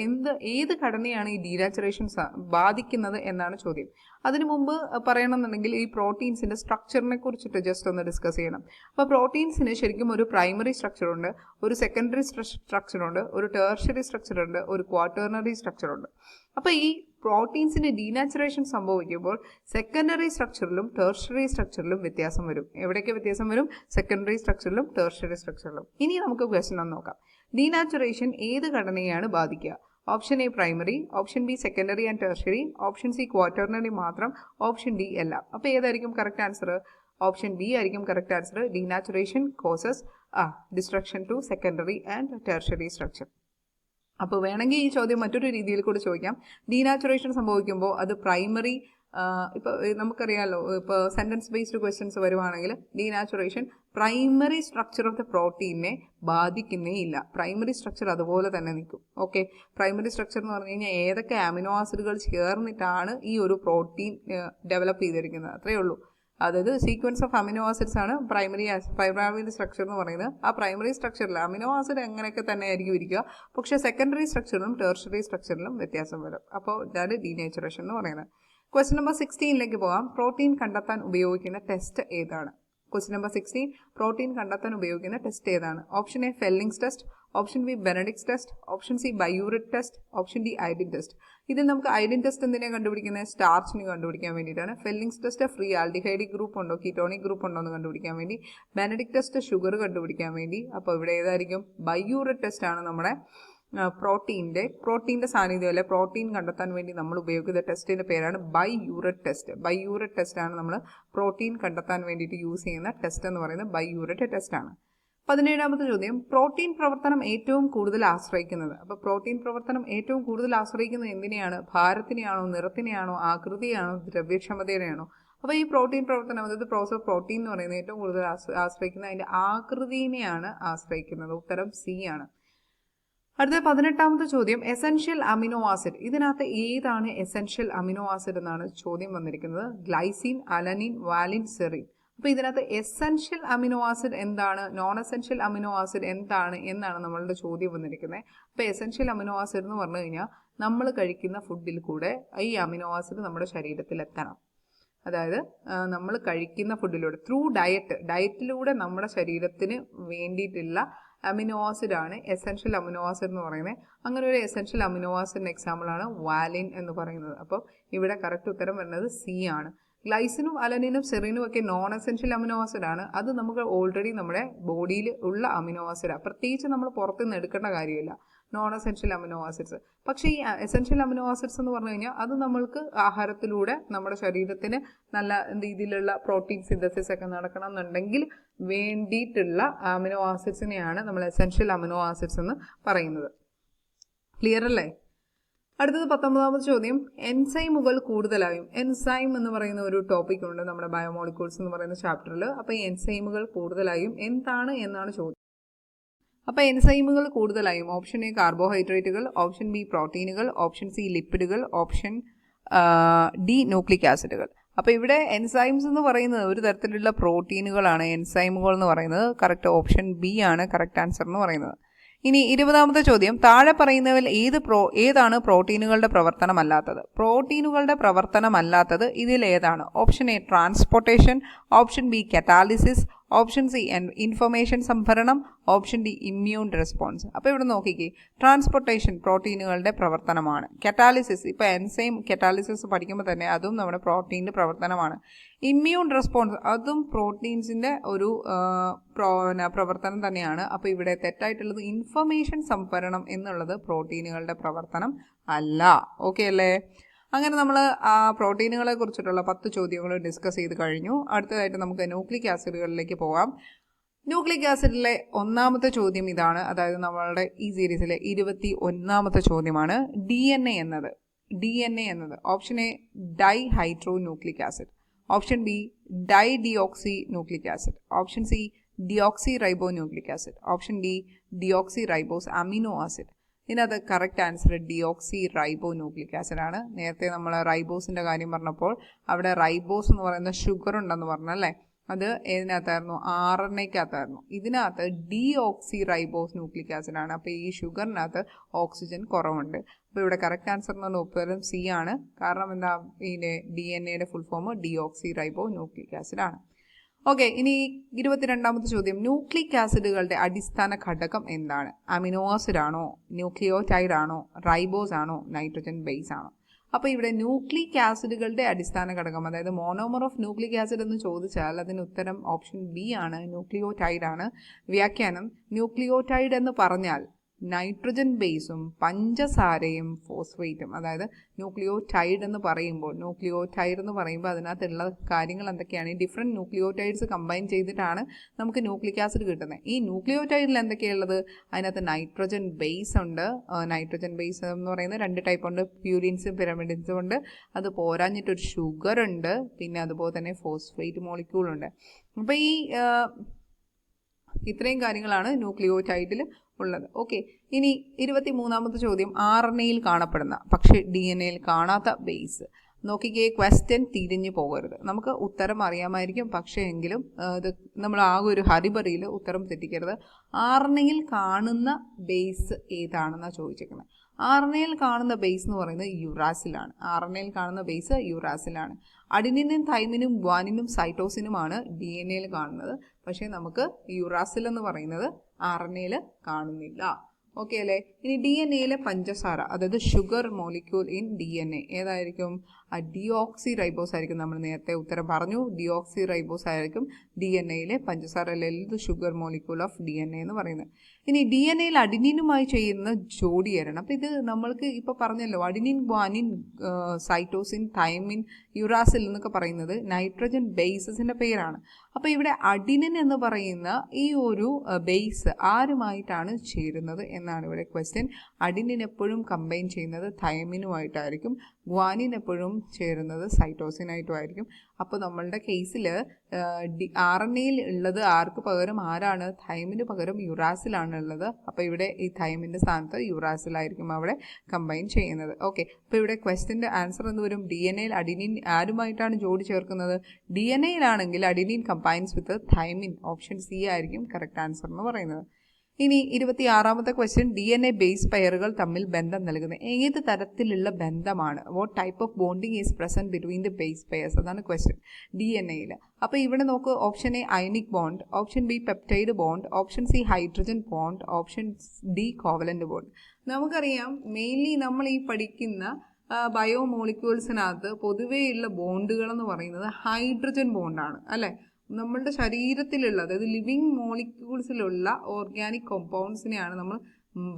ഏത് ഘടനയാണ് ഈ ഡീനാച്ചുറേഷൻ ബാധിക്കുന്നത് എന്നാണ് ചോദ്യം. അതിനു മുമ്പ് പറയണമെന്നുണ്ടെങ്കിൽ ഈ പ്രോട്ടീൻസിൻ്റെ സ്ട്രക്ചറിനെ കുറിച്ചിട്ട് ജസ്റ്റ് ഒന്ന് ഡിസ്കസ് ചെയ്യണം. അപ്പോൾ പ്രോട്ടീൻസിന് ശരിക്കും ഒരു പ്രൈമറി സ്ട്രക്ചറുണ്ട്, ഒരു സെക്കൻഡറി സ്ട്രക്ചറുണ്ട്, ഒരു ടേർഷ്യറി സ്ട്രക്ചറുണ്ട്, ഒരു ക്വാട്ടേർണറി സ്ട്രക്ചറുണ്ട്. അപ്പോൾ ഈ പ്രോട്ടീൻസിൻ്റെ ഡീനാച്ചുറേഷൻ സംഭവിക്കുമ്പോൾ സെക്കൻഡറി സ്ട്രക്ചറിലും ടേർഷ്യറി സ്ട്രക്ചറിലും വ്യത്യാസം വരും. എവിടെയൊക്കെ വ്യത്യാസം വരും, സെക്കൻഡറി സ്ട്രക്ചറിലും ടേർഷ്യറി സ്ട്രക്ചറിലും. ഇനി നമുക്ക് ക്വസ്റ്റൻ ഒന്ന് നോക്കാം. ഡീനാച്ചുറേഷൻ ഏത് ഘടനയാണ് ബാധിക്കുക? Option A primary, option B secondary and tertiary, option C quaternary മാത്രം, ഓപ്ഷൻ D എല്ലാം. അപ്പോൾ ഏതായിരിക്കും കറക്റ്റ് ആൻസർ? ഓപ്ഷൻ B ആയിരിക്കും correct answer. Denaturation causes destruction to secondary and tertiary structure. അപ്പോൾ വേണമെങ്കിൽ ഈ ചോദ്യം മറ്റൊരു രീതിയിൽ കൂടി ചോദിക്കാം. ഡീനാച്ചുറേഷൻ സംഭവിക്കുമ്പോൾ അത് പ്രൈമറി, ഇപ്പോൾ നമുക്കറിയാമല്ലോ, ഇപ്പോൾ സെൻറ്റൻസ് ബേസ്ഡ് ക്വസ്റ്റ്യൻസ് വരുവാണെങ്കിൽ denaturation primary structure of the പ്രോട്ടീനെ ബാധിക്കുന്നേ ഇല്ല. പ്രൈമറി സ്ട്രക്ചർ അതുപോലെ തന്നെ നിൽക്കും. ഓക്കെ, പ്രൈമറി സ്ട്രക്ചർ എന്ന് പറഞ്ഞു കഴിഞ്ഞാൽ ഏതൊക്കെ അമിനോ ആസിഡുകൾ ചേർന്നിട്ടാണ് ഈ ഒരു പ്രോട്ടീൻ ഡെവലപ്പ് ചെയ്തിരിക്കുന്നത്, അത്രയേ ഉള്ളൂ. അതായത് സീക്വൻസ് ഓഫ് അമിനോ ആസിഡ്സ് ആണ് പ്രൈമറി സ്ട്രക്ചർ എന്ന് പറയുന്നത്. ആ പ്രൈമറി സ്ട്രക്ചറിൽ അമിനോ ആസിഡ് എങ്ങനെയൊക്കെ തന്നെ ആയിരിക്കും ഇരിക്കുക, പക്ഷേ സെക്കൻഡറി സ്ട്രക്ചറിലും ടേർഷ്യറി സ്ട്രക്ചറിലും വ്യത്യാസം വരും. അപ്പോൾ ഇതാണ് ഡീനേച്ചറേഷൻ എന്ന് പറയുന്നത്. ക്വസ്റ്റ്യൻ നമ്പർ 16 പോകാം. പ്രോട്ടീൻ കണ്ടെത്താൻ ഉപയോഗിക്കുന്ന ടെസ്റ്റ് ഏതാണ്? ക്വസ്റ്റ്യൻ നമ്പർ 16, പ്രോട്ടീൻ കണ്ടെത്താൻ ഉപയോഗിക്കുന്ന ടെസ്റ്റ് ഏതാണ്? Option A Fehling's test, option B Benedict's test, option C biuret test, option D iodine test. ഇതിൽ നമുക്ക് ഐഡിൻ ടെസ്റ്റ് എന്തിനാണ് കണ്ടുപിടിക്കുന്നത്? സ്റ്റാർച്ചിന് കണ്ടുപിടിക്കാൻ വേണ്ടിയിട്ടാണ്. Fehling's test free aldehydic group ഉണ്ടോ, കീറ്റോണിക് ഗ്രൂപ്പ് ഉണ്ടോ എന്ന് കണ്ടുപിടിക്കാൻ വേണ്ടി. ബെനഡിക് ടെസ്റ്റ് ഷുഗർ കണ്ടുപിടിക്കാൻ വേണ്ടി. അപ്പോൾ ഇവിടെ ഏതായിരിക്കും? ബയൂറിക് ടെസ്റ്റ് ആണ് നമ്മുടെ പ്രോട്ടീൻ്റെ സാന്നിധ്യം അല്ലെ പ്രോട്ടീൻ കണ്ടെത്താൻ വേണ്ടി നമ്മൾ ഉപയോഗിക്കുന്ന ടെസ്റ്റിൻ്റെ പേരാണ് ബൈയൂററ്റ് ടെസ്റ്റ്. ബൈയൂററ്റ് ടെസ്റ്റാണ് നമ്മൾ പ്രോട്ടീൻ കണ്ടെത്താൻ വേണ്ടിയിട്ട് യൂസ് ചെയ്യുന്ന ടെസ്റ്റ് എന്ന് പറയുന്നത് ബൈയൂററ്റ് ടെസ്റ്റാണ്. 17ാമത്തെ ചോദ്യം, പ്രോട്ടീൻ പ്രവർത്തനം ഏറ്റവും കൂടുതൽ ആശ്രയിക്കുന്നത്. അപ്പോൾ പ്രോട്ടീൻ പ്രവർത്തനം ഏറ്റവും കൂടുതൽ ആശ്രയിക്കുന്നത് എന്തിനെയാണ്? ഭാരത്തിനെയാണോ, നിറത്തിനെയാണോ, ആകൃതിയാണോ, ദ്രവ്യക്ഷമതയെയാണോ? അപ്പോൾ ഈ പ്രോട്ടീൻ പ്രവർത്തനം, അതായത് പ്രോസസ് ഓഫ് പ്രോട്ടീൻ എന്ന് പറയുന്നത് ഏറ്റവും കൂടുതൽ ആശ്രയിക്കുന്നത് അതിൻ്റെ ആകൃതിനെയാണ് ആശ്രയിക്കുന്നത്. ഉത്തരം സി ആണ്. അടുത്ത 18ാമത്തെ ചോദ്യം, എസെൻഷ്യൽ അമിനോ ആസിഡ്. ഇതിനകത്ത് ഏതാണ് എസെൻഷ്യൽ അമിനോ ആസിഡ് എന്നാണ് ചോദ്യം വന്നിരിക്കുന്നത്. ഗ്ലൈസിൻ, അലനിൻ, വാലിൻ, സെറിൻ. അപ്പോൾ ഇതിനകത്ത് എസെൻഷ്യൽ അമിനോ ആസിഡ് എന്താണ്, നോൺ എസെൻഷ്യൽ അമിനോ ആസിഡ് എന്താണ് എന്നാണ് നമ്മളുടെ ചോദ്യം വന്നിരിക്കുന്നത്. അപ്പോൾ എസെൻഷ്യൽ അമിനോ ആസിഡ് എന്ന് പറഞ്ഞു കഴിഞ്ഞാൽ നമ്മൾ കഴിക്കുന്ന ഫുഡിൽ കൂടെ ഈ അമിനോ ആസിഡ് നമ്മുടെ ശരീരത്തിൽ എത്തണം. അതായത് നമ്മൾ കഴിക്കുന്ന ഫുഡിലൂടെ ത്രൂ ഡയറ്റിലൂടെ നമ്മുടെ ശരീരത്തിന് വേണ്ടിയിട്ടുള്ള അമിനോ ആസിഡാണ് എസെൻഷ്യൽ അമിനോ ആസിഡ് എന്ന് പറയുന്നത്. അങ്ങനെ ഒരു എസെൻഷ്യൽ അമിനോ ആസിഡിൻ്റെ എക്സാമ്പിളാണ് വാലിൻ എന്ന് പറയുന്നത്. അപ്പോൾ ഇവിടെ കറക്റ്റ് ഉത്തരം വരുന്നത് സി ആണ്. ഗ്ലൈസിനും അലനിനും സെറിനും ഒക്കെ നോൺ എസെൻഷ്യൽ അമിനോ ആസിഡാണ്. അത് നമുക്ക് ഓൾറെഡി നമ്മുടെ ബോഡിയിൽ ഉള്ള അമിനോ ആസിഡാണ്. പ്രത്യേകിച്ച് നമ്മൾ പുറത്തുനിന്ന് എടുക്കേണ്ട കാര്യമില്ല നോൺ എസെൻഷ്യൽ അമിനോ ആസിഡ്സ്. പക്ഷേ ഈ എസെൻഷ്യൽ അമിനോ ആസിഡ്സ് എന്ന് പറഞ്ഞു കഴിഞ്ഞാൽ അത് നമ്മൾക്ക് ആഹാരത്തിലൂടെ നമ്മുടെ ശരീരത്തിന് നല്ല രീതിയിലുള്ള പ്രോട്ടീൻ സിന്തസിസ് ഒക്കെ നടക്കണം എന്നുണ്ടെങ്കിൽ വേണ്ടിയിട്ടുള്ള അമിനോ ആസിഡ്സിനെയാണ് നമ്മൾ എസെൻഷ്യൽ അമിനോ ആസിഡ്സ് എന്ന് പറയുന്നത്. ക്ലിയർ അല്ലേ? അടുത്തത് 19ാമത്തെ ചോദ്യം, എൻസൈമുകൾ കൂടുതലായും. എൻസൈം എന്ന് പറയുന്ന ഒരു ടോപ്പിക് ഉണ്ട് നമ്മുടെ ബയോമോളിക്യൂൾസ് എന്ന് പറയുന്ന ചാപ്റ്ററിൽ. അപ്പോൾ ഈ എൻസൈമുകൾ കൂടുതലായും എന്താണ് എന്നാണ് ചോദ്യം. അപ്പോൾ എൻസൈമുകൾ കൂടുതലായും ഓപ്ഷൻ എ കാർബോഹൈഡ്രേറ്റുകൾ, ഓപ്ഷൻ ബി പ്രോട്ടീനുകൾ, ഓപ്ഷൻ സി ലിപ്പിഡുകൾ, ഓപ്ഷൻ ഡി ന്യൂക്ലിക് ആസിഡുകൾ. അപ്പോൾ ഇവിടെ എൻസൈംസ് എന്ന് പറയുന്നത് ഒരു തരത്തിലുള്ള പ്രോട്ടീനുകളാണ്. എൻസൈമുകൾ എന്ന് പറയുന്നത് കറക്റ്റ് ഓപ്ഷൻ ബി ആണ് കറക്റ്റ് ആൻസർ എന്ന് പറയുന്നത്. ഇനി 20ാമത്തെ ചോദ്യം, താഴെ പറയുന്നവയിൽ ഏതാണ് പ്രോട്ടീനുകളുടെ പ്രവർത്തനമല്ലാത്തത്? പ്രോട്ടീനുകളുടെ പ്രവർത്തനമല്ലാത്തത് ഇതിൽ ഏതാണ്? Option A transportation, option B catalysis, option C information സംഭരണം, ഓപ്ഷൻ ഡി ഇമ്മ്യൂൺ റെസ്പോൺസ്. അപ്പോൾ ഇവിടെ നോക്കിക്കേ, ട്രാൻസ്പോർട്ടേഷൻ പ്രോട്ടീനുകളുടെ പ്രവർത്തനമാണ്. കറ്റാലിസിസ്, ഇപ്പോൾ എൻസൈം കറ്റാലിസിസ് പഠിക്കുമ്പോൾ തന്നെ അതും നമ്മുടെ പ്രോട്ടീൻ്റെ പ്രവർത്തനമാണ്. ഇമ്മ്യൂൺ റെസ്പോൺസ് അതും പ്രോട്ടീൻസിൻ്റെ ഒരു പ്രവർത്തനം തന്നെയാണ്. അപ്പോൾ ഇവിടെ തെറ്റായിട്ടുള്ളത് ഇൻഫർമേഷൻ സംഭരണം എന്നുള്ളത് പ്രോട്ടീനുകളുടെ പ്രവർത്തനം അല്ല. ഓക്കെ അല്ലേ? അങ്ങനെ നമ്മൾ ആ പ്രോട്ടീനുകളെ കുറിച്ചിട്ടുള്ള 10 ചോദ്യങ്ങൾ ഡിസ്കസ് ചെയ്ത് കഴിഞ്ഞു. അടുത്തതായിട്ട് നമുക്ക് ന്യൂക്ലിക് ആസിഡുകളിലേക്ക് പോകാം. ന്യൂക്ലിക് ആസിഡിലെ 1ാമത്തെ ചോദ്യം ഇതാണ്. അതായത് നമ്മളുടെ ഈ സീരീസിലെ 21ാമത്തെ ചോദ്യമാണ്. ഡി എൻ എ എന്നത് option A dihydro nucleic acid, option B dideoxy nucleic acid, option C deoxy ribo nucleic acid, option D deoxy ribose amino acid. ഇതിനകത്ത് correct answer deoxy ribo nucleic ആസിഡാണ്. നേരത്തെ നമ്മൾ റൈബോസിൻ്റെ കാര്യം പറഞ്ഞപ്പോൾ അവിടെ റൈബോസ് എന്ന് പറയുന്ന ഷുഗർ ഉണ്ടെന്ന് പറഞ്ഞല്ലേ, അത് ഏതിനകത്തായിരുന്നു? RNA-ക്കകത്തായിരുന്നു. ഇതിനകത്ത് ഡിയോക്സി റൈബോസ് ന്യൂക്ലിക് ആസിഡാണ്. അപ്പോൾ ഈ ഷുഗറിനകത്ത് ഓക്സിജൻ കുറവുണ്ട്. അപ്പോൾ ഇവിടെ കറക്റ്റ് ആൻസർ എന്ന് പറഞ്ഞാൽ ഉത്തരം സി ആണ്. കാരണം എന്താ? ഇതിൻ്റെ DNA-യുടെ full form deoxy ribo nucleic ആസിഡാണ്. ഓക്കെ, ഇനി 22ാമത്തെ ചോദ്യം, ന്യൂക്ലിക് ആസിഡുകളുടെ അടിസ്ഥാന ഘടകം എന്താണ്? അമിനോ ആസിഡ് ആണോ, ന്യൂക്ലിയോടൈഡ് ആണോ, റൈബോസ് ആണോ, നൈട്രജൻ ബേസ് ആണോ? അപ്പോൾ ഇവിടെ ന്യൂക്ലിക് ആസിഡുകളുടെ അടിസ്ഥാന ഘടകം, അതായത് മോണോമർ ഓഫ് ന്യൂക്ലിക് ആസിഡ് എന്ന് ചോദിച്ചാൽ അതിന് ഉത്തരം ഓപ്ഷൻ ബി ആണ്, ന്യൂക്ലിയോടൈഡ് ആണ്. വ്യാഖ്യാനം, ന്യൂക്ലിയോടൈഡ് എന്ന് പറഞ്ഞാൽ നൈട്രജൻ ബേസും പഞ്ചസാരയും ഫോസ്ഫേറ്റും. അതായത് ന്യൂക്ലിയോടൈഡ് എന്ന് പറയുമ്പോൾ അതിനകത്തുള്ള കാര്യങ്ങൾ എന്തൊക്കെയാണ്? ഈ ഡിഫറെൻറ്റ് ന്യൂക്ലിയോടൈഡ്സ് കമ്പൈൻ ചെയ്തിട്ടാണ് നമുക്ക് ന്യൂക്ലിക് ആസിഡ് കിട്ടുന്നത്. ഈ ന്യൂക്ലിയോടൈഡിൽ എന്തൊക്കെയുള്ളത്? അതിനകത്ത് നൈട്രജൻ ബേസ് ഉണ്ട്. നൈട്രജൻ ബേസ് എന്ന് പറയുന്നത് 2 ടൈപ്പ് ഉണ്ട്, പ്യൂരിൻസും പിരമിഡിൻസും ഉണ്ട്. അത് പോരാഞ്ഞിട്ടൊരു ഷുഗർ ഉണ്ട്, പിന്നെ അതുപോലെ തന്നെ ഫോസ്ഫേറ്റ് മോളിക്യൂൾ ഉണ്ട്. അപ്പോൾ ഈ ഇത്രയും കാര്യങ്ങളാണ് ന്യൂക്ലിയോടൈഡിൽ ഉള്ളത്. ഓക്കെ, ഇനി 23ാമത്തെ ചോദ്യം, RNA-യിൽ കാണപ്പെടുന്ന പക്ഷേ DNA-യിൽ കാണാത്ത ബേസ്. നോക്കിക്കേ, ക്വസ്റ്റ്യൻ തിരിഞ്ഞു പോകരുത്. നമുക്ക് ഉത്തരം അറിയാമായിരിക്കും, പക്ഷേ എങ്കിലും ഇത് നമ്മൾ ആകെ ഒരു ഹരിബറിയിൽ ഉത്തരം തെറ്റിക്കരുത്. RNA-യിൽ കാണുന്ന ബേസ് ഏതാണെന്നാണ് ചോദിച്ചിരിക്കുന്നത്. RNA-യിൽ കാണുന്ന ബേസ് എന്ന് പറയുന്നത് യുറാസിലാണ്. RNA-യിൽ കാണുന്ന ബേസ് യുറാസിലാണ്. അഡിനിനും തൈമിനും ഗ്വാനിനും സൈറ്റോസിനുമാണ് DNA-യിൽ കാണുന്നത്. പക്ഷേ നമുക്ക് യുറാസിൽ എന്ന് പറയുന്നത് RNA-യിൽ കാണുന്നില്ല. ഓക്കെ അല്ലേ? ഇനി DNA-യിലെ പഞ്ചസാര, അതായത് ഷുഗർ മോളിക്യൂൾ ഇൻ DNA ഏതായിരിക്കും? ഡിയോക്സി റൈബോസ് ആയിരിക്കും. നമ്മൾ നേരത്തെ ഉത്തരം പറഞ്ഞു, ഡിയോക്സി റൈബോസ് ആയിരിക്കും DNA-യിലെ പഞ്ചസാര അല്ലെങ്കിൽ ഷുഗർ മോളിക്യൂൾ ഓഫ് DNA എന്ന് പറയുന്നത്. ഇനി DNA-യിൽ അഡിനിനുമായി ചെയ്യുന്ന ജോഡിയേരണം. അപ്പോൾ ഇത് നമ്മൾക്ക് ഇപ്പോൾ പറഞ്ഞല്ലോ, adenine, guanine, cytosine, thymine, uracil എന്നൊക്കെ പറയുന്നത് നൈട്രജൻ ബേസസിൻ്റെ പേരാണ്. അപ്പോൾ ഇവിടെ അഡിനിൻ എന്ന് പറയുന്ന ഈ ഒരു ബേസ് ആരുമായിട്ടാണ് ചേരുന്നത് എന്നാണ് ഇവിടെ ക്വസ്റ്റ്യൻ. അഡിനിൻ എപ്പോഴും കമ്പൈൻ ചെയ്യുന്നത് തൈമിനുമായിട്ടായിരിക്കും, ഗ്വാനിൻ എപ്പോഴും ചേരുന്നത് സൈറ്റോസിനായിട്ടുമായിരിക്കും. അപ്പോൾ നമ്മളുടെ കേസിൽ RNA-യിൽ ഉള്ളത് ആർക്ക് പകരം ആരാണ്? തൈമിന് പകരം യുറാസിലാണ് ഉള്ളത്. അപ്പോൾ ഇവിടെ ഈ തൈമിൻ്റെ സ്ഥാനത്ത് യുറാസിലായിരിക്കും അവിടെ കമ്പൈൻ ചെയ്യുന്നത്. ഓക്കെ, അപ്പോൾ ഇവിടെ ക്വസ്റ്റ്യൻ്റെ ആൻസർ എന്ന് വരും, DNA-യിൽ അഡിനിൻ ആരുമായിട്ടാണ് ജോഡി ചേർക്കുന്നത്? DNA-യിലാണെങ്കിൽ adenine combines with thymine. Option C ആയിരിക്കും കറക്റ്റ് ആൻസർ എന്ന് പറയുന്നത്. ഇനി 26ാമത്തെ ക്വസ്റ്റ്യൻ, DNA ബേസ് പെയറുകൾ തമ്മിൽ ബന്ധം നൽകുന്നത് ഏത് തരത്തിലുള്ള ബന്ധമാണ്? What type of bonding is present between the base pairs? അതാണ് ക്വസ്റ്റ്യൻ DNA-യിൽ. അപ്പോൾ ഇവിടെ നോക്ക്, option A ionic bond, option B peptide bond, option C hydrogen bond, option D covalent bond. നമുക്കറിയാം മെയിൻലി നമ്മൾ ഈ പഠിക്കുന്ന ബയോമോളിക്യൂൾസിനകത്ത് പൊതുവെയുള്ള ബോണ്ടുകൾ എന്ന് പറയുന്നത് ഹൈഡ്രജൻ ബോണ്ടാണ് അല്ലേ? നമ്മളുടെ ശരീരത്തിലുള്ള, അതായത് ലിവിങ് മോളിക്യൂൾസിലുള്ള ഓർഗാനിക് കോമ്പൗണ്ട്സിനെയാണ് നമ്മൾ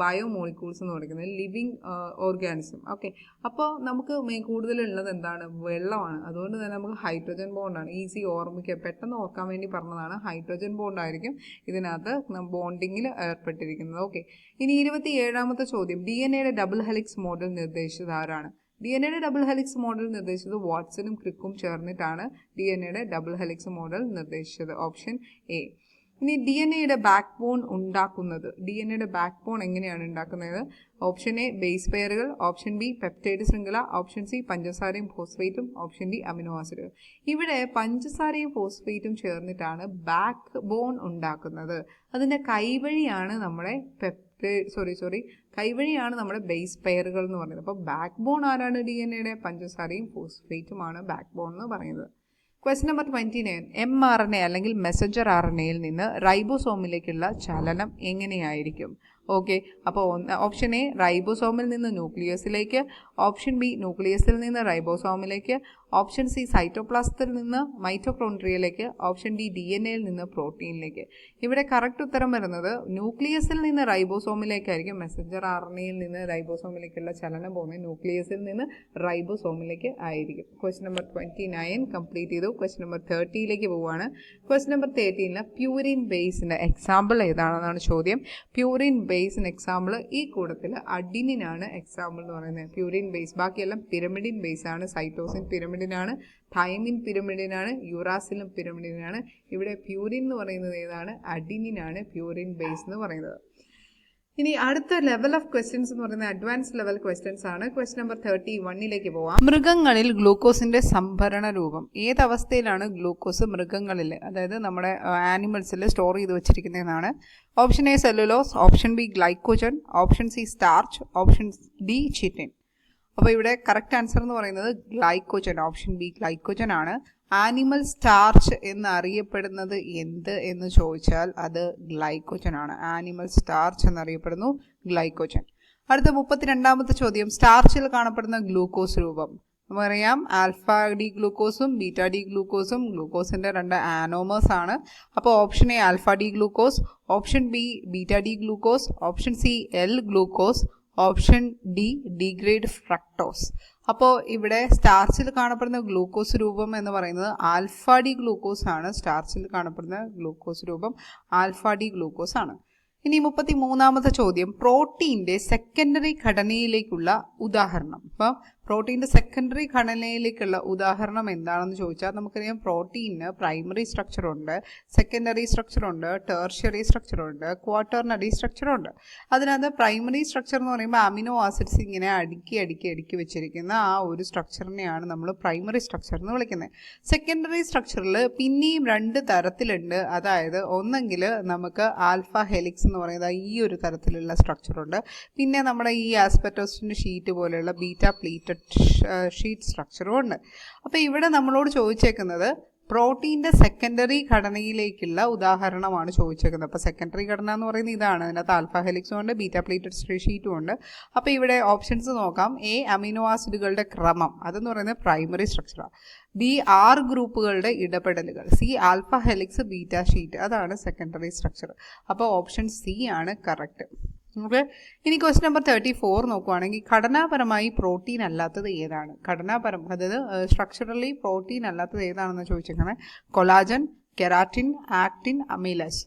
ബയോമോളിക്യൂൾസ് എന്ന് പറയുന്നത്, ലിവിങ് ഓർഗാനിസം. ഓക്കെ, അപ്പോൾ നമുക്ക് കൂടുതലുള്ളത് എന്താണ്? വെള്ളമാണ്. അതുകൊണ്ട് തന്നെ നമുക്ക് ഹൈഡ്രജൻ ബോണ്ടാണ്. ഈസി ഓർമ്മിക്കുക, പെട്ടെന്ന് ഓർക്കാൻ വേണ്ടി പറഞ്ഞതാണ്. ഹൈഡ്രജൻ ബോണ്ടായിരിക്കും ഇതിനകത്ത് ബോണ്ടിങ്ങിൽ ഏർപ്പെട്ടിരിക്കുന്നത്. ഓക്കെ, ഇനി 27ാമത്തെ ചോദ്യം, DNA-യുടെ ഡബിൾ ഹെലിക്സ് മോഡൽ നിർദ്ദേശിച്ചത് ആരാണ്? DNA-യുടെ ഡബിൾ ഹെലിക്സ് മോഡൽ നിർദ്ദേശിച്ചത് വാട്സണും ക്രിക്കും ചേർന്നിട്ടാണ് DNA-യുടെ ഡബിൾ ഹെലിക്സ് മോഡൽ നിർദ്ദേശിച്ചത്. Option A. ഇനി DNA-യുടെ ബാക്ക് ബോൺ ഉണ്ടാക്കുന്നത്, DNA-യുടെ ബാക്ക് ബോൺ എങ്ങനെയാണ് ഉണ്ടാക്കുന്നത്? ഓപ്ഷൻ എ ബേസ് പെയറുകൾ, ഓപ്ഷൻ ബി പെപ്റ്റൈഡ് ശൃംഖല, ഓപ്ഷൻ സി പഞ്ചസാരയും ഫോസ്ഫേറ്റും, ഓപ്ഷൻ ഡി അമിനോ ആസിഡുകൾ. ഇവിടെ പഞ്ചസാരയും ഫോസ്ഫേറ്റും ചേർന്നിട്ടാണ് ബാക്ക് ബോൺ ഉണ്ടാക്കുന്നത്. അതിൻ്റെ കൈവഴിയാണ് നമ്മുടെ കൈവഴിയാണ് നമ്മുടെ ബേസ് പെയറുകൾ എന്ന് പറയുന്നത്. അപ്പോൾ ബാക്ക് ബോൺ ആരാണ്? DNA-യുടെ പഞ്ചസാരയും ഫോസ്ഫേറ്റുമാണ് ബാക്ക് ബോൺ എന്ന് പറയുന്നത്. ക്വസ്റ്റ്യൻ നമ്പർ 29, mRNA അല്ലെങ്കിൽ മെസ്സഞ്ചർ RNA-യിൽ നിന്ന് റൈബോസോമിലേക്കുള്ള ചലനം എങ്ങനെയായിരിക്കും? ഓക്കെ, അപ്പോൾ ഓപ്ഷൻ എ റൈബോസോമിൽ നിന്ന് ന്യൂക്ലിയസിലേക്ക്, ഓപ്ഷൻ ബി ന്യൂക്ലിയസിൽ നിന്ന് റൈബോസോമിലേക്ക്, ഓപ്ഷൻ സി സൈറ്റോപ്ലാസത്തിൽ നിന്ന് മൈറ്റോകോൺട്രിയയിലേക്ക്, ഓപ്ഷൻ ഡി DNA-യിൽ നിന്ന് പ്രോട്ടീനിലേക്ക്. ഇവിടെ കറക്റ്റ് ഉത്തരം വരുന്നത് ന്യൂക്ലിയസിൽ നിന്ന് റൈബോസോമിലേക്കായിരിക്കും. മെസ്സഞ്ചർ RNA-യിൽ നിന്ന് റൈബോസോമിലേക്കുള്ള ചലനം പോകുന്നത് ന്യൂക്ലിയസിൽ നിന്ന് റൈബോസോമിലേക്ക് ആയിരിക്കും. ക്വസ്റ്റ്യൻ നമ്പർ 29 കംപ്ലീറ്റ് ചെയ്തു. ക്വസ്റ്റ്യൻ നമ്പർ 30ലേക്ക് പോവുകയാണ്. ക്വസ്റ്റ്യൻ നമ്പർ 13 പ്യൂരിൻ ബേസിൻ്റെ എക്സാമ്പിൾ ഏതാണെന്നാണ് ചോദ്യം. പ്യൂരിൻ ബേസിന് എക്സാമ്പിൾ ഈ കൂട്ടത്തിൽ അഡിനിനാണ് എക്സാമ്പിൾ എന്ന് പറയുന്നത്. പ്യൂരിൻ ബേസ്, ബാക്കിയെല്ലാം പിരമിഡിൻ ബേസ് ആണ്. സൈറ്റോസിൻ പിരമിഡിനാണ്, തൈമിൻ പിരമിഡിനാണ്, യുറാസിലും പിരമിഡിനാണ്. ഇവിടെ പ്യൂരിൻ എന്ന് പറയുന്നത് ഏതാണ്? അഡിനിനാണ് പ്യൂരിൻ ബേസ് എന്ന് പറയുന്നത്. ഇനി അടുത്ത ലെവൽ ഓഫ് ക്വസ്റ്റ്യൻസ് എന്ന് പറയുന്നത് അഡ്വാൻസ് ലെവൽ ക്വസ്റ്റ്യൻസ് ആണ്. ക്വസ്റ്റ്യൻ നമ്പർ 31ലേക്ക് പോവാം. മൃഗങ്ങളിൽ ഗ്ലൂക്കോസിന്റെ സംഭരണ രൂപം, ഏതവസ്ഥയിലാണ് ഗ്ലൂക്കോസ് മൃഗങ്ങളിൽ, അതായത് നമ്മുടെ ആനിമൽസിൽ സ്റ്റോർ ചെയ്ത് വെച്ചിരിക്കുന്നതെന്നാണ്? Option A cellulose, option B glycogen, option C starch, option D chitin. അപ്പോൾ ഇവിടെ കറക്റ്റ് ആൻസർ എന്ന് പറയുന്നത് ഗ്ലൈക്കോജൻ, ഓപ്ഷൻ ബി ഗ്ലൈക്കോജൻ ആണ്. ആനിമൽ സ്റ്റാർച്ച് എന്നറിയപ്പെടുന്നത് എന്ത് എന്ന് ചോദിച്ചാൽ അത് ഗ്ലൈക്കോജൻ ആണ്. ആനിമൽ സ്റ്റാർച്ച് എന്നറിയപ്പെടുന്നു ഗ്ലൈക്കോജൻ. അടുത്ത 32ാമത്തെ ചോദ്യം, സ്റ്റാർച്ചിൽ കാണപ്പെടുന്ന ഗ്ലൂക്കോസ് രൂപം. നമുക്കറിയാം ആൽഫ ഡി ഗ്ലൂക്കോസും ബീറ്റ ഡി ഗ്ലൂക്കോസും ഗ്ലൂക്കോസിൻ്റെ 2 ആനോമേഴ്സ് ആണ്. അപ്പോൾ option A alpha D glucose, option B beta D glucose, option C L glucose, option D degrade fructose. അപ്പോൾ ഇവിടെ സ്റ്റാർച്ചിൽ കാണപ്പെടുന്ന ഗ്ലൂക്കോസ് രൂപം എന്ന് പറയുന്നത് ആൽഫ ഡി ഗ്ലൂക്കോസ് ആണ്. സ്റ്റാർച്ചിൽ കാണപ്പെടുന്ന ഗ്ലൂക്കോസ് രൂപം ആൽഫ ഡി ഗ്ലൂക്കോസ് ആണ്. ഇനി 33ാമത്തെ ചോദ്യം, പ്രോട്ടീൻ്റെ സെക്കൻഡറി ഘടനയിലേക്കുള്ള ഉദാഹരണം. അപ്പം പ്രോട്ടീൻ്റെ സെക്കൻഡറി ഘടനയിലേക്കുള്ള ഉദാഹരണം എന്താണെന്ന് ചോദിച്ചാൽ നമുക്കറിയാം പ്രോട്ടീനിന് പ്രൈമറി സ്ട്രക്ചറുണ്ട്, സെക്കൻഡറി സ്ട്രക്ചറുണ്ട്, ടേർഷ്യറി സ്ട്രോക്ചറുണ്ട്, ക്വാട്ടർണറി സ്ട്രക്ചറുണ്ട്. അതിനകത്ത് പ്രൈമറി സ്ട്രക്ചർ എന്ന് പറയുമ്പോൾ അമിനോ ആസിഡ്സ് ഇങ്ങനെ അടുക്കി വെച്ചിരിക്കുന്ന ആ ഒരു സ്ട്രക്ചറിനെയാണ് നമ്മൾ പ്രൈമറി സ്ട്രക്ചർ എന്ന് വിളിക്കുന്നത്. സെക്കൻഡറി സ്ട്രക്ചറിൽ പിന്നെയും 2 തരത്തിലുണ്ട്. അതായത് ഒന്നെങ്കിൽ നമുക്ക് ആൽഫ ഹെലിക്സ് എന്ന് പറയുന്നത് ഈ ഒരു തരത്തിലുള്ള സ്ട്രക്ചറുണ്ട്, പിന്നെ നമ്മുടെ ഈ ആസ്പെറ്റോസിൻ്റെ ഷീറ്റ് പോലെയുള്ള ബീറ്റ പ്ലീറ്റഡ് ഷീറ്റ് സ്ട്രക്ചറും ഉണ്ട്. അപ്പോൾ ഇവിടെ നമ്മളോട് ചോദിച്ചേക്കുന്നത് പ്രോട്ടീൻ്റെ സെക്കൻഡറി ഘടനയിലേക്കുള്ള ഉദാഹരണമാണ് ചോദിച്ചേക്കുന്നത്. അപ്പോൾ സെക്കൻഡറി ഘടന എന്ന് പറയുന്നത് ഇതാണ്. അതിനകത്ത് ആൽഫ ഹെലിക്സും ഉണ്ട്, ബീറ്റ പ്ലേറ്റഡ് ഷീറ്റും ഉണ്ട്. അപ്പോൾ ഇവിടെ ഓപ്ഷൻസ് നോക്കാം. എ അമിനോ ആസിഡുകളുടെ ക്രമം, അതെന്ന് പറയുന്നത് പ്രൈമറി സ്ട്രക്ചറാണ്. ബി ആർ ഗ്രൂപ്പുകളുടെ ഇടപെടലുകൾ. C alpha helix beta sheet, അതാണ് സെക്കൻഡറി സ്ട്രക്ചർ. അപ്പോൾ ഓപ്ഷൻ സി ആണ് കറക്റ്റ്. ഓക്കെ, ഇനി ക്വസ്റ്റ്യൻ നമ്പർ 34 നോക്കുവാണെങ്കിൽ ഘടനാപരമായി പ്രോട്ടീൻ അല്ലാത്തത് ഏതാണ്? അതായത് സ്ട്രക്ചറലി പ്രോട്ടീൻ അല്ലാത്തത് ഏതാണെന്ന് ചോദിച്ചിരിക്കുന്നത്. Collagen, keratin, actin, amylase.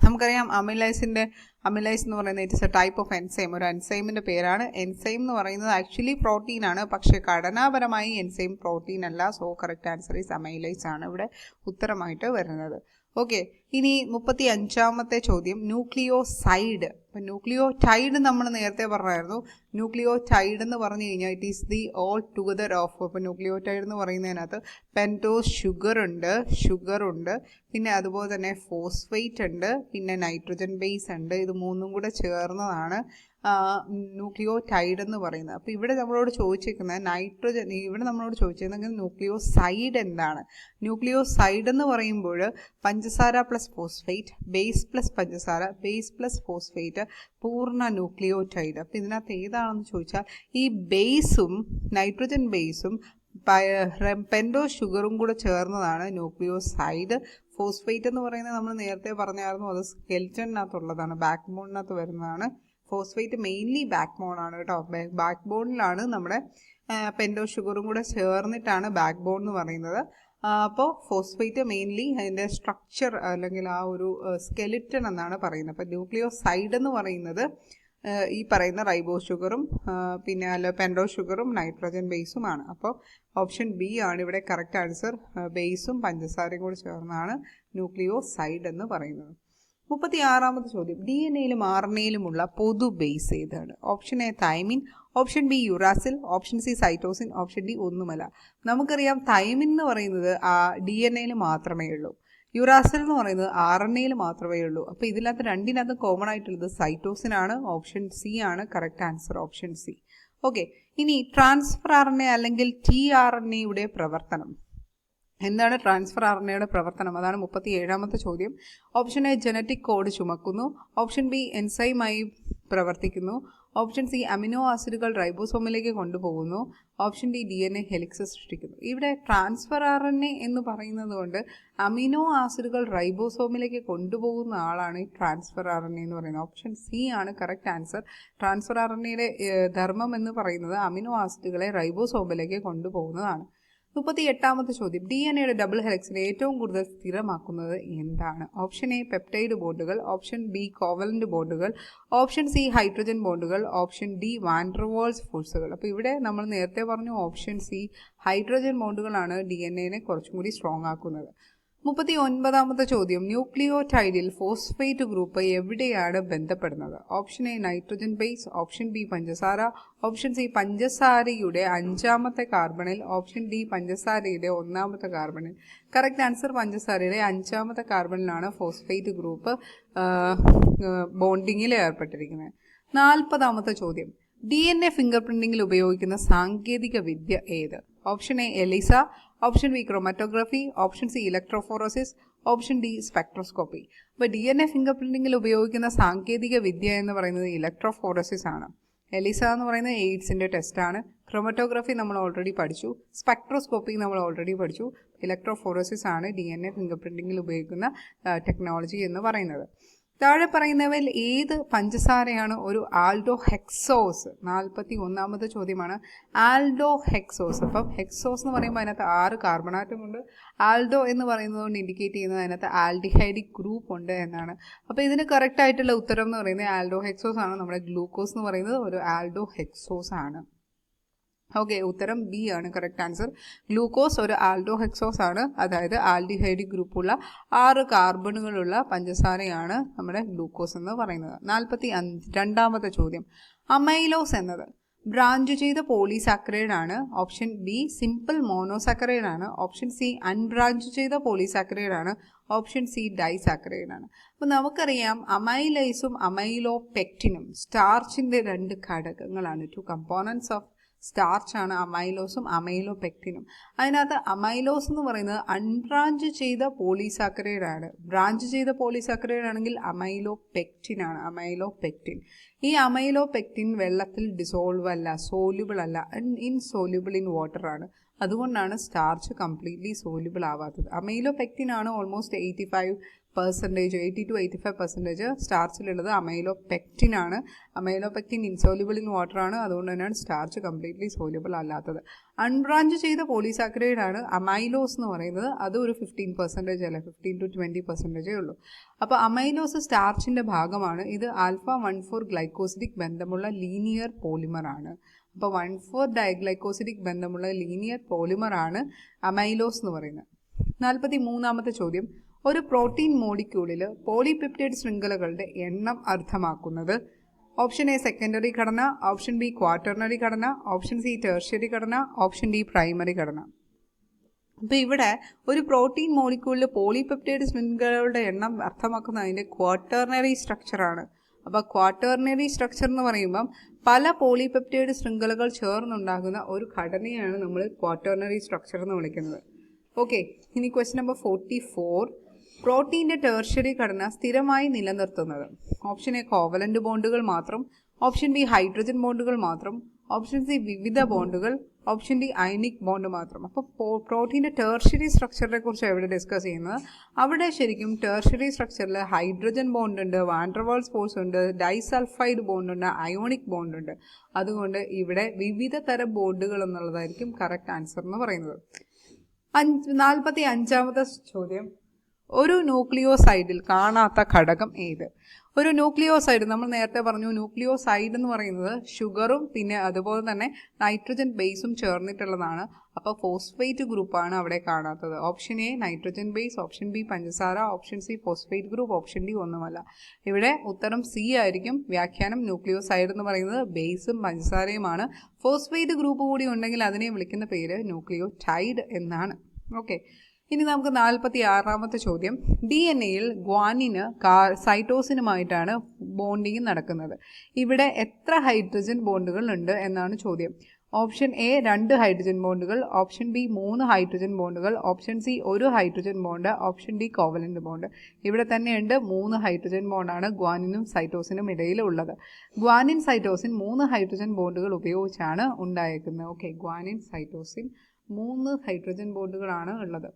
നമുക്കറിയാം അമിലൈസ് എന്ന് പറയുന്നത് it's A type of enzyme, ഒരു എൻസൈമിൻ്റെ പേരാണ്. എൻസൈം എന്ന് പറയുന്നത് ആക്ച്വലി പ്രോട്ടീൻ ആണ്, പക്ഷേ ഘടനാപരമായി എൻസൈം പ്രോട്ടീൻ അല്ല. So correct answer is amylase ആണ് ഇവിടെ ഉത്തരമായിട്ട് വരുന്നത്. ഓക്കെ, ഇനി 35ാമത്തെ ചോദ്യം ന്യൂക്ലിയോസൈഡ്. അപ്പം ന്യൂക്ലിയോടൈഡ് നമ്മൾ നേരത്തെ പറഞ്ഞായിരുന്നു. ന്യൂക്ലിയോടൈഡ് എന്ന് പറഞ്ഞു കഴിഞ്ഞാൽ it is the all together of. അപ്പോൾ ന്യൂക്ലിയോടൈഡ് എന്ന് പറയുന്നതിനകത്ത് പെൻറ്റോസ് ഷുഗർ ഉണ്ട്, പിന്നെ അതുപോലെ തന്നെ ഫോസ്ഫേറ്റ് ഉണ്ട്, പിന്നെ നൈട്രജൻ ബേസ് ഉണ്ട്. ഇത് മൂന്നും കൂടെ ചേർന്നതാണ് ന്യൂക്ലിയോടൈഡ് എന്ന് പറയുന്നത്. അപ്പോൾ ഇവിടെ നമ്മളോട് ചോദിച്ചിരിക്കുന്നത് ഇവിടെ നമ്മളോട് ചോദിച്ചിരുന്നെങ്കിൽ ന്യൂക്ലിയോസൈഡ് എന്താണ്? ന്യൂക്ലിയോസൈഡ് എന്ന് പറയുമ്പോൾ പഞ്ചസാര പ്ലസ് ഫോസ്ഫേറ്റ്, ബേസ് പ്ലസ് പഞ്ചസാര, ബേസ് പ്ലസ് ഫോസ്ഫേറ്റ്, പൂർണ്ണ ന്യൂക്ലിയോടൈഡ്. അപ്പോൾ ഇതിനകത്ത് ഏതാണെന്ന് ചോദിച്ചാൽ ഈ ബേസും നൈട്രജൻ ബേസും പെൻറ്റോസ് ഷുഗറും കൂടെ ചേർന്നതാണ് ന്യൂക്ലിയോസൈഡ്. ഫോസ്ഫേറ്റ് എന്ന് പറയുന്നത് നമ്മൾ നേരത്തെ പറഞ്ഞായിരുന്നു, അത് സ്കെൽറ്റനകത്തുള്ളതാണ്, ബാക്ക് ബോണിനകത്ത് വരുന്നതാണ്. ഫോസ്ഫേറ്റ് മെയിൻലി ബാക്ക് ബോൺ ആണ് കേട്ടോ. ബാക്ക് ബോണിലാണ് നമ്മുടെ പെൻറ്റോസ് ഷുഗറും കൂടെ ചേർന്നിട്ടാണ് ബാക്ക് ബോൺ എന്ന് പറയുന്നത്. അപ്പോൾ ഫോസ്ഫേറ്റ് മെയിൻലി അതിൻ്റെ സ്ട്രക്ചർ അല്ലെങ്കിൽ ആ ഒരു സ്കെലിറ്റൺ എന്നാണ് പറയുന്നത്. അപ്പോൾ ന്യൂക്ലിയോസൈഡ് എന്ന് പറയുന്നത് ഈ പറയുന്ന റൈബോസ് ഷുഗറും പിന്നെ പെൻറ്റോസ് ഷുഗറും നൈട്രജൻ ബേസുമാണ്. അപ്പോൾ ഓപ്ഷൻ ബി ആണ് ഇവിടെ കറക്റ്റ് ആൻസർ. ബേസും പഞ്ചസാരയും കൂടി ചേർന്നാണ് ന്യൂക്ലിയോസൈഡ് എന്ന് പറയുന്നത്. 36ാമത്തെ ചോദ്യം DNA-യിലും RNA-യിലുമുള്ള പൊതു ബേസ് ഏതാണ്? Option A thymine, option B uracil, option C cytosine, option D ഒന്നുമല്ല. നമുക്കറിയാം തൈമിൻ എന്ന് പറയുന്നത് DNA-യിൽ മാത്രമേ ഉള്ളൂ. യുറാസിൽ എന്ന് പറയുന്നത് RNA-യിൽ മാത്രമേ ഉള്ളൂ. അപ്പോൾ ഇതിനകത്ത് രണ്ടിനകത്ത് കോമൺ ആയിട്ടുള്ളത് സൈറ്റോസിൻ ആണ്. ഓപ്ഷൻ സി ആണ് correct answer, option C. Okay, ഇനി ട്രാൻസ്ഫർ RNA അല്ലെങ്കിൽ tRNA-യുടെ പ്രവർത്തനം എന്താണ്? ട്രാൻസ്ഫർ RNA-യുടെ പ്രവർത്തനം, അതാണ് 37ാമത്തെ ചോദ്യം. ഓപ്ഷൻ എ ജനറ്റിക് കോഡ് ചുമക്കുന്നു, ഓപ്ഷൻ ബി എൻസൈമായി പ്രവർത്തിക്കുന്നു, ഓപ്ഷൻ സി അമിനോ ആസിഡുകൾ റൈബോസോമിലേക്ക് കൊണ്ടുപോകുന്നു, ഓപ്ഷൻ ഡി DNA ഹെലിക്സ് സൃഷ്ടിക്കുന്നു. ഇവിടെ ട്രാൻസ്ഫർ RNA എന്ന് പറയുന്നത് കൊണ്ട് അമിനോ ആസിഡുകൾ റൈബോസോമിലേക്ക് കൊണ്ടുപോകുന്ന ആളാണ് ഈ ട്രാൻസ്ഫർ RNA എന്ന് പറയുന്നത്. ഓപ്ഷൻ സി ആണ് കറക്റ്റ് ആൻസർ. ട്രാൻസ്ഫർ RNA-യുടെ ധർമ്മം എന്ന് പറയുന്നത് അമിനോ ആസിഡുകളെ റൈബോസോമിലേക്ക് കൊണ്ടുപോകുന്നതാണ്. 38ാമത്തെ ചോദ്യം DNA-യുടെ ഡബിൾ ഹെലിക്സിനെ ഏറ്റവും കൂടുതൽ സ്ഥിരമാക്കുന്നത് എന്താണ്? ഓപ്ഷൻ എ പെപ്റ്റൈഡ് ബോണ്ടുകൾ, ഓപ്ഷൻ ബി കോവലന്റ് ബോണ്ടുകൾ, ഓപ്ഷൻ സി ഹൈഡ്രജൻ ബോണ്ടുകൾ, ഓപ്ഷൻ ഡി വാൻഡർവാൾസ് ഫോഴ്സുകൾ. അപ്പോൾ ഇവിടെ നമ്മൾ നേരത്തെ പറഞ്ഞു ഓപ്ഷൻ സി ഹൈഡ്രജൻ ബോണ്ടുകളാണ് DNA-നെ കുറച്ചും കൂടി സ്ട്രോങ് ആക്കുന്നത്. 39ാമത്തെ ചോദ്യം ന്യൂക്ലിയോടൈഡിൽ ഫോസ്ഫേറ്റ് ഗ്രൂപ്പ് എവിടെയാണ് ബന്ധപ്പെടുന്നത്? Option A nitrogen base, option B പഞ്ചസാര, ഓപ്ഷൻ സി പഞ്ചസാരയുടെ 5ാമത്തെ കാർബണിൽ, ഓപ്ഷൻ ഡി പഞ്ചസാരയുടെ 1ാമത്തെ കാർബണിൽ. കറക്റ്റ് ആൻസർ പഞ്ചസാരയുടെ 5ാമത്തെ കാർബണിലാണ് ഫോസ്ഫേറ്റ് ഗ്രൂപ്പ് ബോണ്ടിങ്ങിൽ ഏർപ്പെട്ടിരിക്കുന്നത്. 40ാമത്തെ ചോദ്യം DNA ഫിംഗർ പ്രിന്റിംഗിൽ ഉപയോഗിക്കുന്ന സാങ്കേതിക വിദ്യ ഏത്? Option A ELISA, option B chromatography, option C electrophoresis, option D spectroscopy. അപ്പോൾ DNA ഫിംഗർ പ്രിന്റിംഗിൽ ഉപയോഗിക്കുന്ന സാങ്കേതിക വിദ്യ എന്ന് പറയുന്നത് ഇലക്ട്രോഫോറസിസ് ആണ്. എലിസ എന്ന് പറയുന്നത് എയ്ഡ്സിൻ്റെ ടെസ്റ്റാണ്. ക്രോമാറ്റോഗ്രഫി നമ്മൾ ഓൾറെഡി പഠിച്ചു, സ്പെക്ട്രോസ്കോപ്പി നമ്മൾ ഓൾറെഡി പഠിച്ചു. ഇലക്ട്രോഫോറസിസ് ആണ് DNA ഫിംഗർ പ്രിന്റിംഗിൽ ഉപയോഗിക്കുന്ന ടെക്നോളജി എന്ന് പറയുന്നത്. താഴെ പറയുന്നവയിൽ ഏത് പഞ്ചസാരയാണ് ഒരു ആൽഡോ ഹെക്സോസ്? 41ാമത്തെ ചോദ്യമാണ് ആൽഡോ ഹെക്സോസ്. അപ്പം ഹെക്സോസ് എന്ന് പറയുമ്പോൾ അതിനകത്ത് 6 കാർബൺ ആറ്റം ഉണ്ട്. ആൽഡോ എന്ന് പറയുന്നത് കൊണ്ട് ഇൻഡിക്കേറ്റ് ചെയ്യുന്നത് അതിനകത്ത് ആൽഡിഹൈഡിക് ഗ്രൂപ്പ് ഉണ്ട് എന്നാണ്. അപ്പോൾ ഇതിന് കറക്റ്റ് ആയിട്ടുള്ള ഉത്തരം എന്ന് പറയുന്നത് ആൽഡോ ഹെക്സോസ് ആണ്. നമ്മുടെ ഗ്ലൂക്കോസ് എന്ന് പറയുന്നത് ഒരു ആൽഡോ ഹെക്സോസ് ആണ്. ഓക്കെ, ഉത്തരം ബി ആണ് കറക്റ്റ് ആൻസർ. ഗ്ലൂക്കോസ് ഒരു ആൽഡോ ഹെക്സോസ് ആണ്, അതായത് ആൽഡിഹൈഡിക് ഗ്രൂപ്പുള്ള 6 കാർബണുകളുള്ള പഞ്ചസാരയാണ് നമ്മുടെ ഗ്ലൂക്കോസ് എന്ന് പറയുന്നത്. 42ാമത്തെ ചോദ്യം അമൈലോസ് എന്നത് ബ്രാഞ്ച് ചെയ്ത പോളിസാക്കറൈഡ് ആണ്. ഓപ്ഷൻ ബി സിമ്പിൾ മോണോസാക്കറൈഡ് ആണ്, ഓപ്ഷൻ സി അൺബ്രാഞ്ച് ചെയ്ത പോളിസാക്കറൈഡ് ആണ്, ഓപ്ഷൻ സി ഡൈസാക്കറൈഡ് ആണ്. അപ്പോൾ നമുക്കറിയാം അമൈലൈസും അമൈലോപെക്റ്റിനും സ്റ്റാർച്ചിൻ്റെ 2 ഘടകങ്ങളാണ്, 2 കമ്പോണൻസ് ഓഫ് സ്റ്റാർച്ചാണ് അമൈലോസും അമൈലോപെക്റ്റിനും. അതിനകത്ത് അമൈലോസ് എന്ന് പറയുന്നത് അൺബ്രാഞ്ച് ചെയ്ത പോളിസാക്കറൈഡ് ആണ്. ബ്രാഞ്ച് ചെയ്ത പോളിസാക്കറൈഡ് ആണെങ്കിൽ അമൈലോപെക്റ്റിൻ ആണ്, അമൈലോപെക്റ്റിൻ. ഈ അമൈലോപെക്റ്റിൻ വെള്ളത്തിൽ ഡിസോൾവ് അല്ല, സോല്യൂബിൾ അല്ല, ഇൻസോല്യൂബിൾ ഇൻ വാട്ടർ ആണ്. അതുകൊണ്ടാണ് സ്റ്റാർച്ച് കംപ്ലീറ്റ്ലി സോല്യൂബിൾ ആവാത്തത്. അമൈലോപെക്റ്റിൻ ആണ് ഓൾമോസ്റ്റ് 80 to 85% സ്റ്റാർച്ചിലുള്ളത് അമൈലോപെക്റ്റിൻ ആണ്. അമൈലോപെക്റ്റിൻ ഇൻസോല്യൂബിൾ ഇൻ വാട്ടർ ആണ്. അതുകൊണ്ട് തന്നെയാണ് സ്റ്റാർച്ച് കംപ്ലീറ്റ്ലി സോല്യൂബിൾ അല്ലാത്തത്. അൺബ്രാഞ്ച് ചെയ്ത പോളിസാക്കറൈഡ് ആണ് അമൈലോസ് എന്ന് പറയുന്നത്. അത് ഒരു 15% അല്ല, 15 to 20% ഉള്ളൂ. അപ്പോൾ അമൈലോസ് സ്റ്റാർച്ചിൻ്റെ ഭാഗമാണ്. ഇത് α1,4 ഗ്ലൈക്കോസിഡിക് ബന്ധമുള്ള ലീനിയർ പോളിമർ ആണ്. അപ്പോൾ 1,4 ഡൈഗ്ലൈക്കോസിഡിക് ബന്ധമുള്ള ലീനിയർ പോളിമർ ആണ് അമൈലോസ് എന്ന് പറയുന്നത്. 43ാമത്തെ ചോദ്യം, ഒരു പ്രോട്ടീൻ മോളിക്യൂളിൽ പോളിപെപ്റ്റൈഡ് ശൃംഖലകളുടെ എണ്ണം അർത്ഥമാക്കുന്നത്? ഓപ്ഷൻ എ സെക്കൻഡറി ഘടന, ഓപ്ഷൻ ബി ക്വാറ്റർണറി ഘടന, ഓപ്ഷൻ സി ടെർഷ്യറി ഘടന, ഓപ്ഷൻ ഡി പ്രൈമറി ഘടന. അപ്പോൾ ഇവിടെ ഒരു പ്രോട്ടീൻ മോളിക്യൂളിൽ പോളിപെപ്റ്റൈഡ് ശൃംഖലകളുടെ എണ്ണം അർത്ഥമാക്കുന്ന അതിൻ്റെ ക്വാറ്റർണറി സ്ട്രക്ചറാണ്. അപ്പോൾ ക്വാറ്റർണറി സ്ട്രക്ചർ എന്ന് പറയുമ്പം പല പോളിപെപ്റ്റൈഡ് ശൃംഖലകൾ ചേർന്നുണ്ടാകുന്ന ഒരു ഘടനയാണ് നമ്മൾ ക്വാറ്റർണറി സ്ട്രക്ചർ എന്ന് വിളിക്കുന്നത്. ഓക്കെ, ഇനി ക്വസ്റ്റ്യൻ നമ്പർ 44. പ്രോട്ടീൻ്റെ ടെർഷ്യറി ഘടന സ്ഥിരമായി നിലനിർത്തുന്നത്? ഓപ്ഷൻ എ കോവലന്റ് ബോണ്ടുകൾ മാത്രം, ഓപ്ഷൻ ബി ഹൈഡ്രജൻ ബോണ്ടുകൾ മാത്രം, ഓപ്ഷൻ സി വിവിധ ബോണ്ടുകൾ, ഓപ്ഷൻ ഡി അയണിക് ബോണ്ട് മാത്രം. അപ്പോൾ പ്രോട്ടീൻ്റെ ടെർഷ്യറി സ്ട്രക്ചറിനെ കുറിച്ച് എവിടെ ഡിസ്കസ് ചെയ്യുന്നത്? അവിടെ ശരിക്കും ടെർഷ്യറി സ്ട്രക്ചറിൽ ഹൈഡ്രജൻ ബോണ്ട് ഉണ്ട്, വാൻഡർവാൾസ് ഫോഴ്സ് ഉണ്ട്, ഡൈസൾഫൈഡ് ബോണ്ട് ഉണ്ട്, അയോണിക് ബോണ്ട് ഉണ്ട്. അതുകൊണ്ട് ഇവിടെ വിവിധ തരം ബോണ്ടുകൾ എന്നുള്ളതായിരിക്കും കറക്റ്റ് ആൻസർ എന്ന് പറയുന്നത്. 45ാമത്തെ ചോദ്യം, ഒരു ന്യൂക്ലിയോസൈഡിൽ കാണാത്ത ഘടകം ഏത്? ഒരു ന്യൂക്ലിയോസൈഡ്, നമ്മൾ നേരത്തെ പറഞ്ഞു ന്യൂക്ലിയോസൈഡ് എന്ന് പറയുന്നത് ഷുഗറും പിന്നെ അതുപോലെ തന്നെ നൈട്രജൻ ബേസും ചേർന്നിട്ടുള്ളതാണ്. അപ്പോൾ ഫോസ്ഫേറ്റ് ഗ്രൂപ്പാണ് അവിടെ കാണാത്തത്. Option A nitrogen base, option B പഞ്ചസാര, ഓപ്ഷൻ സി ഫോസ്ഫേറ്റ് ഗ്രൂപ്പ്, ഓപ്ഷൻ ഡി ഒന്നുമല്ല. ഇവിടെ ഉത്തരം സി ആയിരിക്കും. വ്യാഖ്യാനം ന്യൂക്ലിയോസൈഡ് എന്ന് പറയുന്നത് ബേസും പഞ്ചസാരയുമാണ്. ഫോസ്ഫേറ്റ് ഗ്രൂപ്പ് കൂടി ഉണ്ടെങ്കിൽ അതിനെ വിളിക്കുന്ന പേര് ന്യൂക്ലിയോടൈഡ് എന്നാണ്. ഓക്കെ, ഇനി നമുക്ക് 46ാമത്തെ ചോദ്യം, DNA-യിൽ ഗ്വാനിന് സൈറ്റോസിനുമായിട്ടാണ് ബോണ്ടിങ് നടക്കുന്നത്. ഇവിടെ എത്ര ഹൈഡ്രജൻ ബോണ്ടുകൾ ഉണ്ട് എന്നാണ് ചോദ്യം. ഓപ്ഷൻ എ 2 ഹൈഡ്രജൻ ബോണ്ടുകൾ, ഓപ്ഷൻ ബി 3 ഹൈഡ്രജൻ ബോണ്ടുകൾ, option C 1 hydrogen bond, option D covalent bond. ഇവിടെ തന്നെയുണ്ട് 3 ഹൈഡ്രജൻ ബോണ്ടാണ് ഗ്വാനിനും സൈറ്റോസിനും ഇടയിൽ ഉള്ളത്. ഗ്വാനിൻ സൈറ്റോസിൻ 3 ഹൈഡ്രജൻ ബോണ്ടുകൾ ഉപയോഗിച്ചാണ് ഉണ്ടായേക്കുന്നത്. ഓക്കെ, ഗ്വാനിൻ സൈറ്റോസിൻ 3 ഹൈഡ്രജൻ ബോണ്ടുകളാണ് ഉള്ളത്.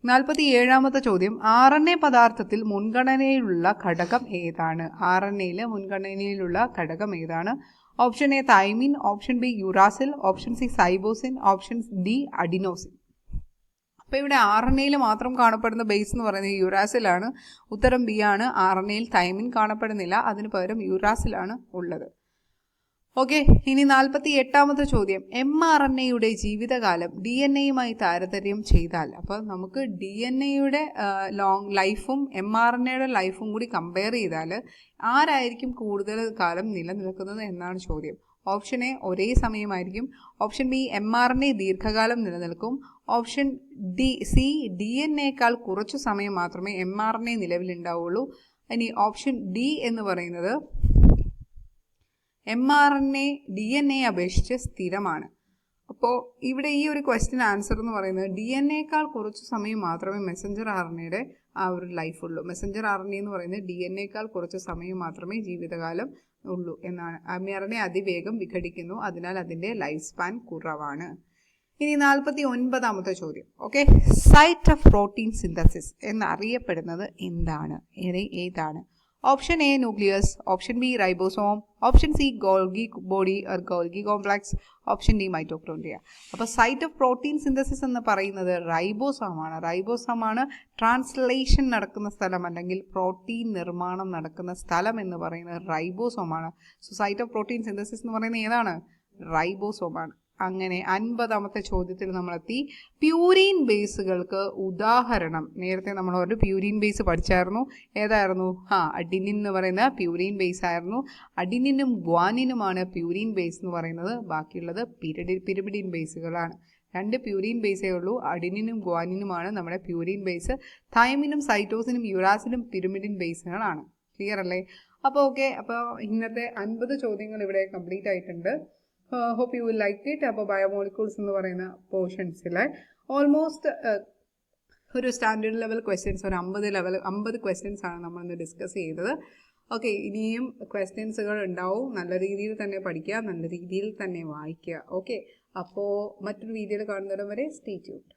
47ാമത്തെ ചോദ്യം, RNA പദാർത്ഥത്തിൽ മുൻഗണനയിലുള്ള ഘടകം ഏതാണ്? RNA-യിൽ മുൻഗണനയിലുള്ള ഘടകം ഏതാണ്? Option A thymine, option B uracil, option C cytosine, option D adenosine. അപ്പോൾ ഇവിടെ RNA-യിൽ മാത്രം കാണപ്പെടുന്ന ബേസ് എന്ന് പറയുന്നത് യുറാസിലാണ്. ഉത്തരം ബി ആണ്. RNA-യിൽ തൈമിൻ കാണപ്പെടുന്നില്ല, അതിന് പകരം യുറാസിലാണ് ഉള്ളത്. ഓക്കെ, ഇനി 48ാമത്തെ ചോദ്യം, mRNA-യുടെ ജീവിതകാലം DNA-യുമായി താരതമ്യം ചെയ്താൽ, അപ്പോൾ നമുക്ക് DNA-യുടെ ലൈഫും mRNA-യുടെ ലൈഫും കൂടി കമ്പയർ ചെയ്താൽ ആരായിരിക്കും കൂടുതൽ കാലം നിലനിൽക്കുന്നത് എന്നാണ് ചോദ്യം. ഓപ്ഷൻ എ ഒരേ സമയമായിരിക്കും, ഓപ്ഷൻ ബി mRNA ദീർഘകാലം നിലനിൽക്കും, ഓപ്ഷൻ സി DNA-യേക്കാൾ കുറച്ചു സമയം മാത്രമേ mRNA നിലവിലുണ്ടാവുള്ളൂ. ഇനി ഓപ്ഷൻ ഡി എന്ന് പറയുന്നത് mRNA DNA അപേക്ഷിച്ച് സ്ഥിരമാണ്. അപ്പോൾ ഇവിടെ ഈ ഒരു ക്വസ്റ്റ്യൻ ആൻസർ എന്ന് പറയുന്നത് DNA-യേക്കാൾ കുറച്ച് സമയം മാത്രമേ മെസ്സഞ്ചർ RNA-യുടെ ആ ഒരു ലൈഫ് ഉള്ളൂ. മെസ്സഞ്ചർ RNA എന്ന് പറയുന്നത് DNA-യേക്കാൾ കുറച്ച് സമയം മാത്രമേ ജീവിതകാലം ഉള്ളൂ എന്നാണ്. mRNA അതിവേഗം വിഘടിക്കുന്നു, അതിനാൽ അതിൻ്റെ ലൈഫ് സ്പാൻ കുറവാണ്. ഇനി 49ാമത്തെ ചോദ്യം. Okay, site of protein synthesis എന്നറിയപ്പെടുന്നത് എന്താണ്? ഏതാണ്? Option A nucleus, option B ribosome, option C Golgi body or Golgi complex, option D mitochondria. അപ്പോൾ സൈറ്റ് ഓഫ് പ്രോട്ടീൻ സിന്തസിസ് എന്ന് പറയുന്നത് റൈബോസോമാണ്. റൈബോസോമാണ് ട്രാൻസ്ലേഷൻ നടക്കുന്ന സ്ഥലം, അല്ലെങ്കിൽ പ്രോട്ടീൻ നിർമ്മാണം നടക്കുന്ന സ്ഥലം എന്ന് പറയുന്നത് റൈബോസോമാണ്. So site of protein synthesis എന്ന് പറയുന്നത് ഏതാണ്? റൈബോസോമാണ്. അങ്ങനെ 50ാമത്തെ ചോദ്യത്തിൽ നമ്മളെത്തി. പ്യൂരിൻ ബേസുകൾക്ക് ഉദാഹരണം, നേരത്തെ നമ്മൾ ഒരു പ്യൂരിൻ ബേസ് പഠിച്ചായിരുന്നു. ഏതായിരുന്നു? അഡിനിൻ എന്ന് പറയുന്ന പ്യൂരിൻ ബേസ് ആയിരുന്നു. അഡിനിനും ഗ്വാനിനുമാണ് പ്യൂരിൻ ബേസ് എന്ന് പറയുന്നത്. ബാക്കിയുള്ളത് പിരിമിഡിൻ ബേസുകളാണ്. 2 പ്യൂരിൻ ബേസേ ഉള്ളൂ. അഡിനിനും ഗ്വാനിനുമാണ് നമ്മുടെ പ്യൂരിൻ ബേസ്. തൈമിനും സൈറ്റോസിനും യുറാസിനും പിരിമിഡിൻ ബേസുകളാണ്. ക്ലിയർ അല്ലേ? അപ്പോൾ ഓക്കെ, അപ്പോൾ ഇന്നത്തെ 50 ചോദ്യങ്ങൾ ഇവിടെ കംപ്ലീറ്റ് ആയിട്ടുണ്ട്. Hope you will like it. അപ്പോൾ ബയോമോളിക്യൂൾസ് എന്ന് പറയുന്ന പോർഷൻസിൽ ഓൾമോസ്റ്റ് ഒരു സ്റ്റാൻഡേർഡ് ലെവൽ ക്വസ്റ്റ്യൻസ് ഒരു 50 ക്വസ്റ്റ്യൻസ് ആണ് നമ്മളിന്ന് ഡിസ്കസ് ചെയ്തത്. ഓക്കെ, ഇനിയും ക്വസ്റ്റ്യൻസുകൾ ഉണ്ടാവും. നല്ല രീതിയിൽ തന്നെ പഠിക്കുക, നല്ല രീതിയിൽ തന്നെ വായിക്കുക. ഓക്കെ, അപ്പോൾ മറ്റൊരു വീഡിയോയിൽ കാണുന്നതിന് വരെ സ്റ്റേ ട്യൂൺഡ്.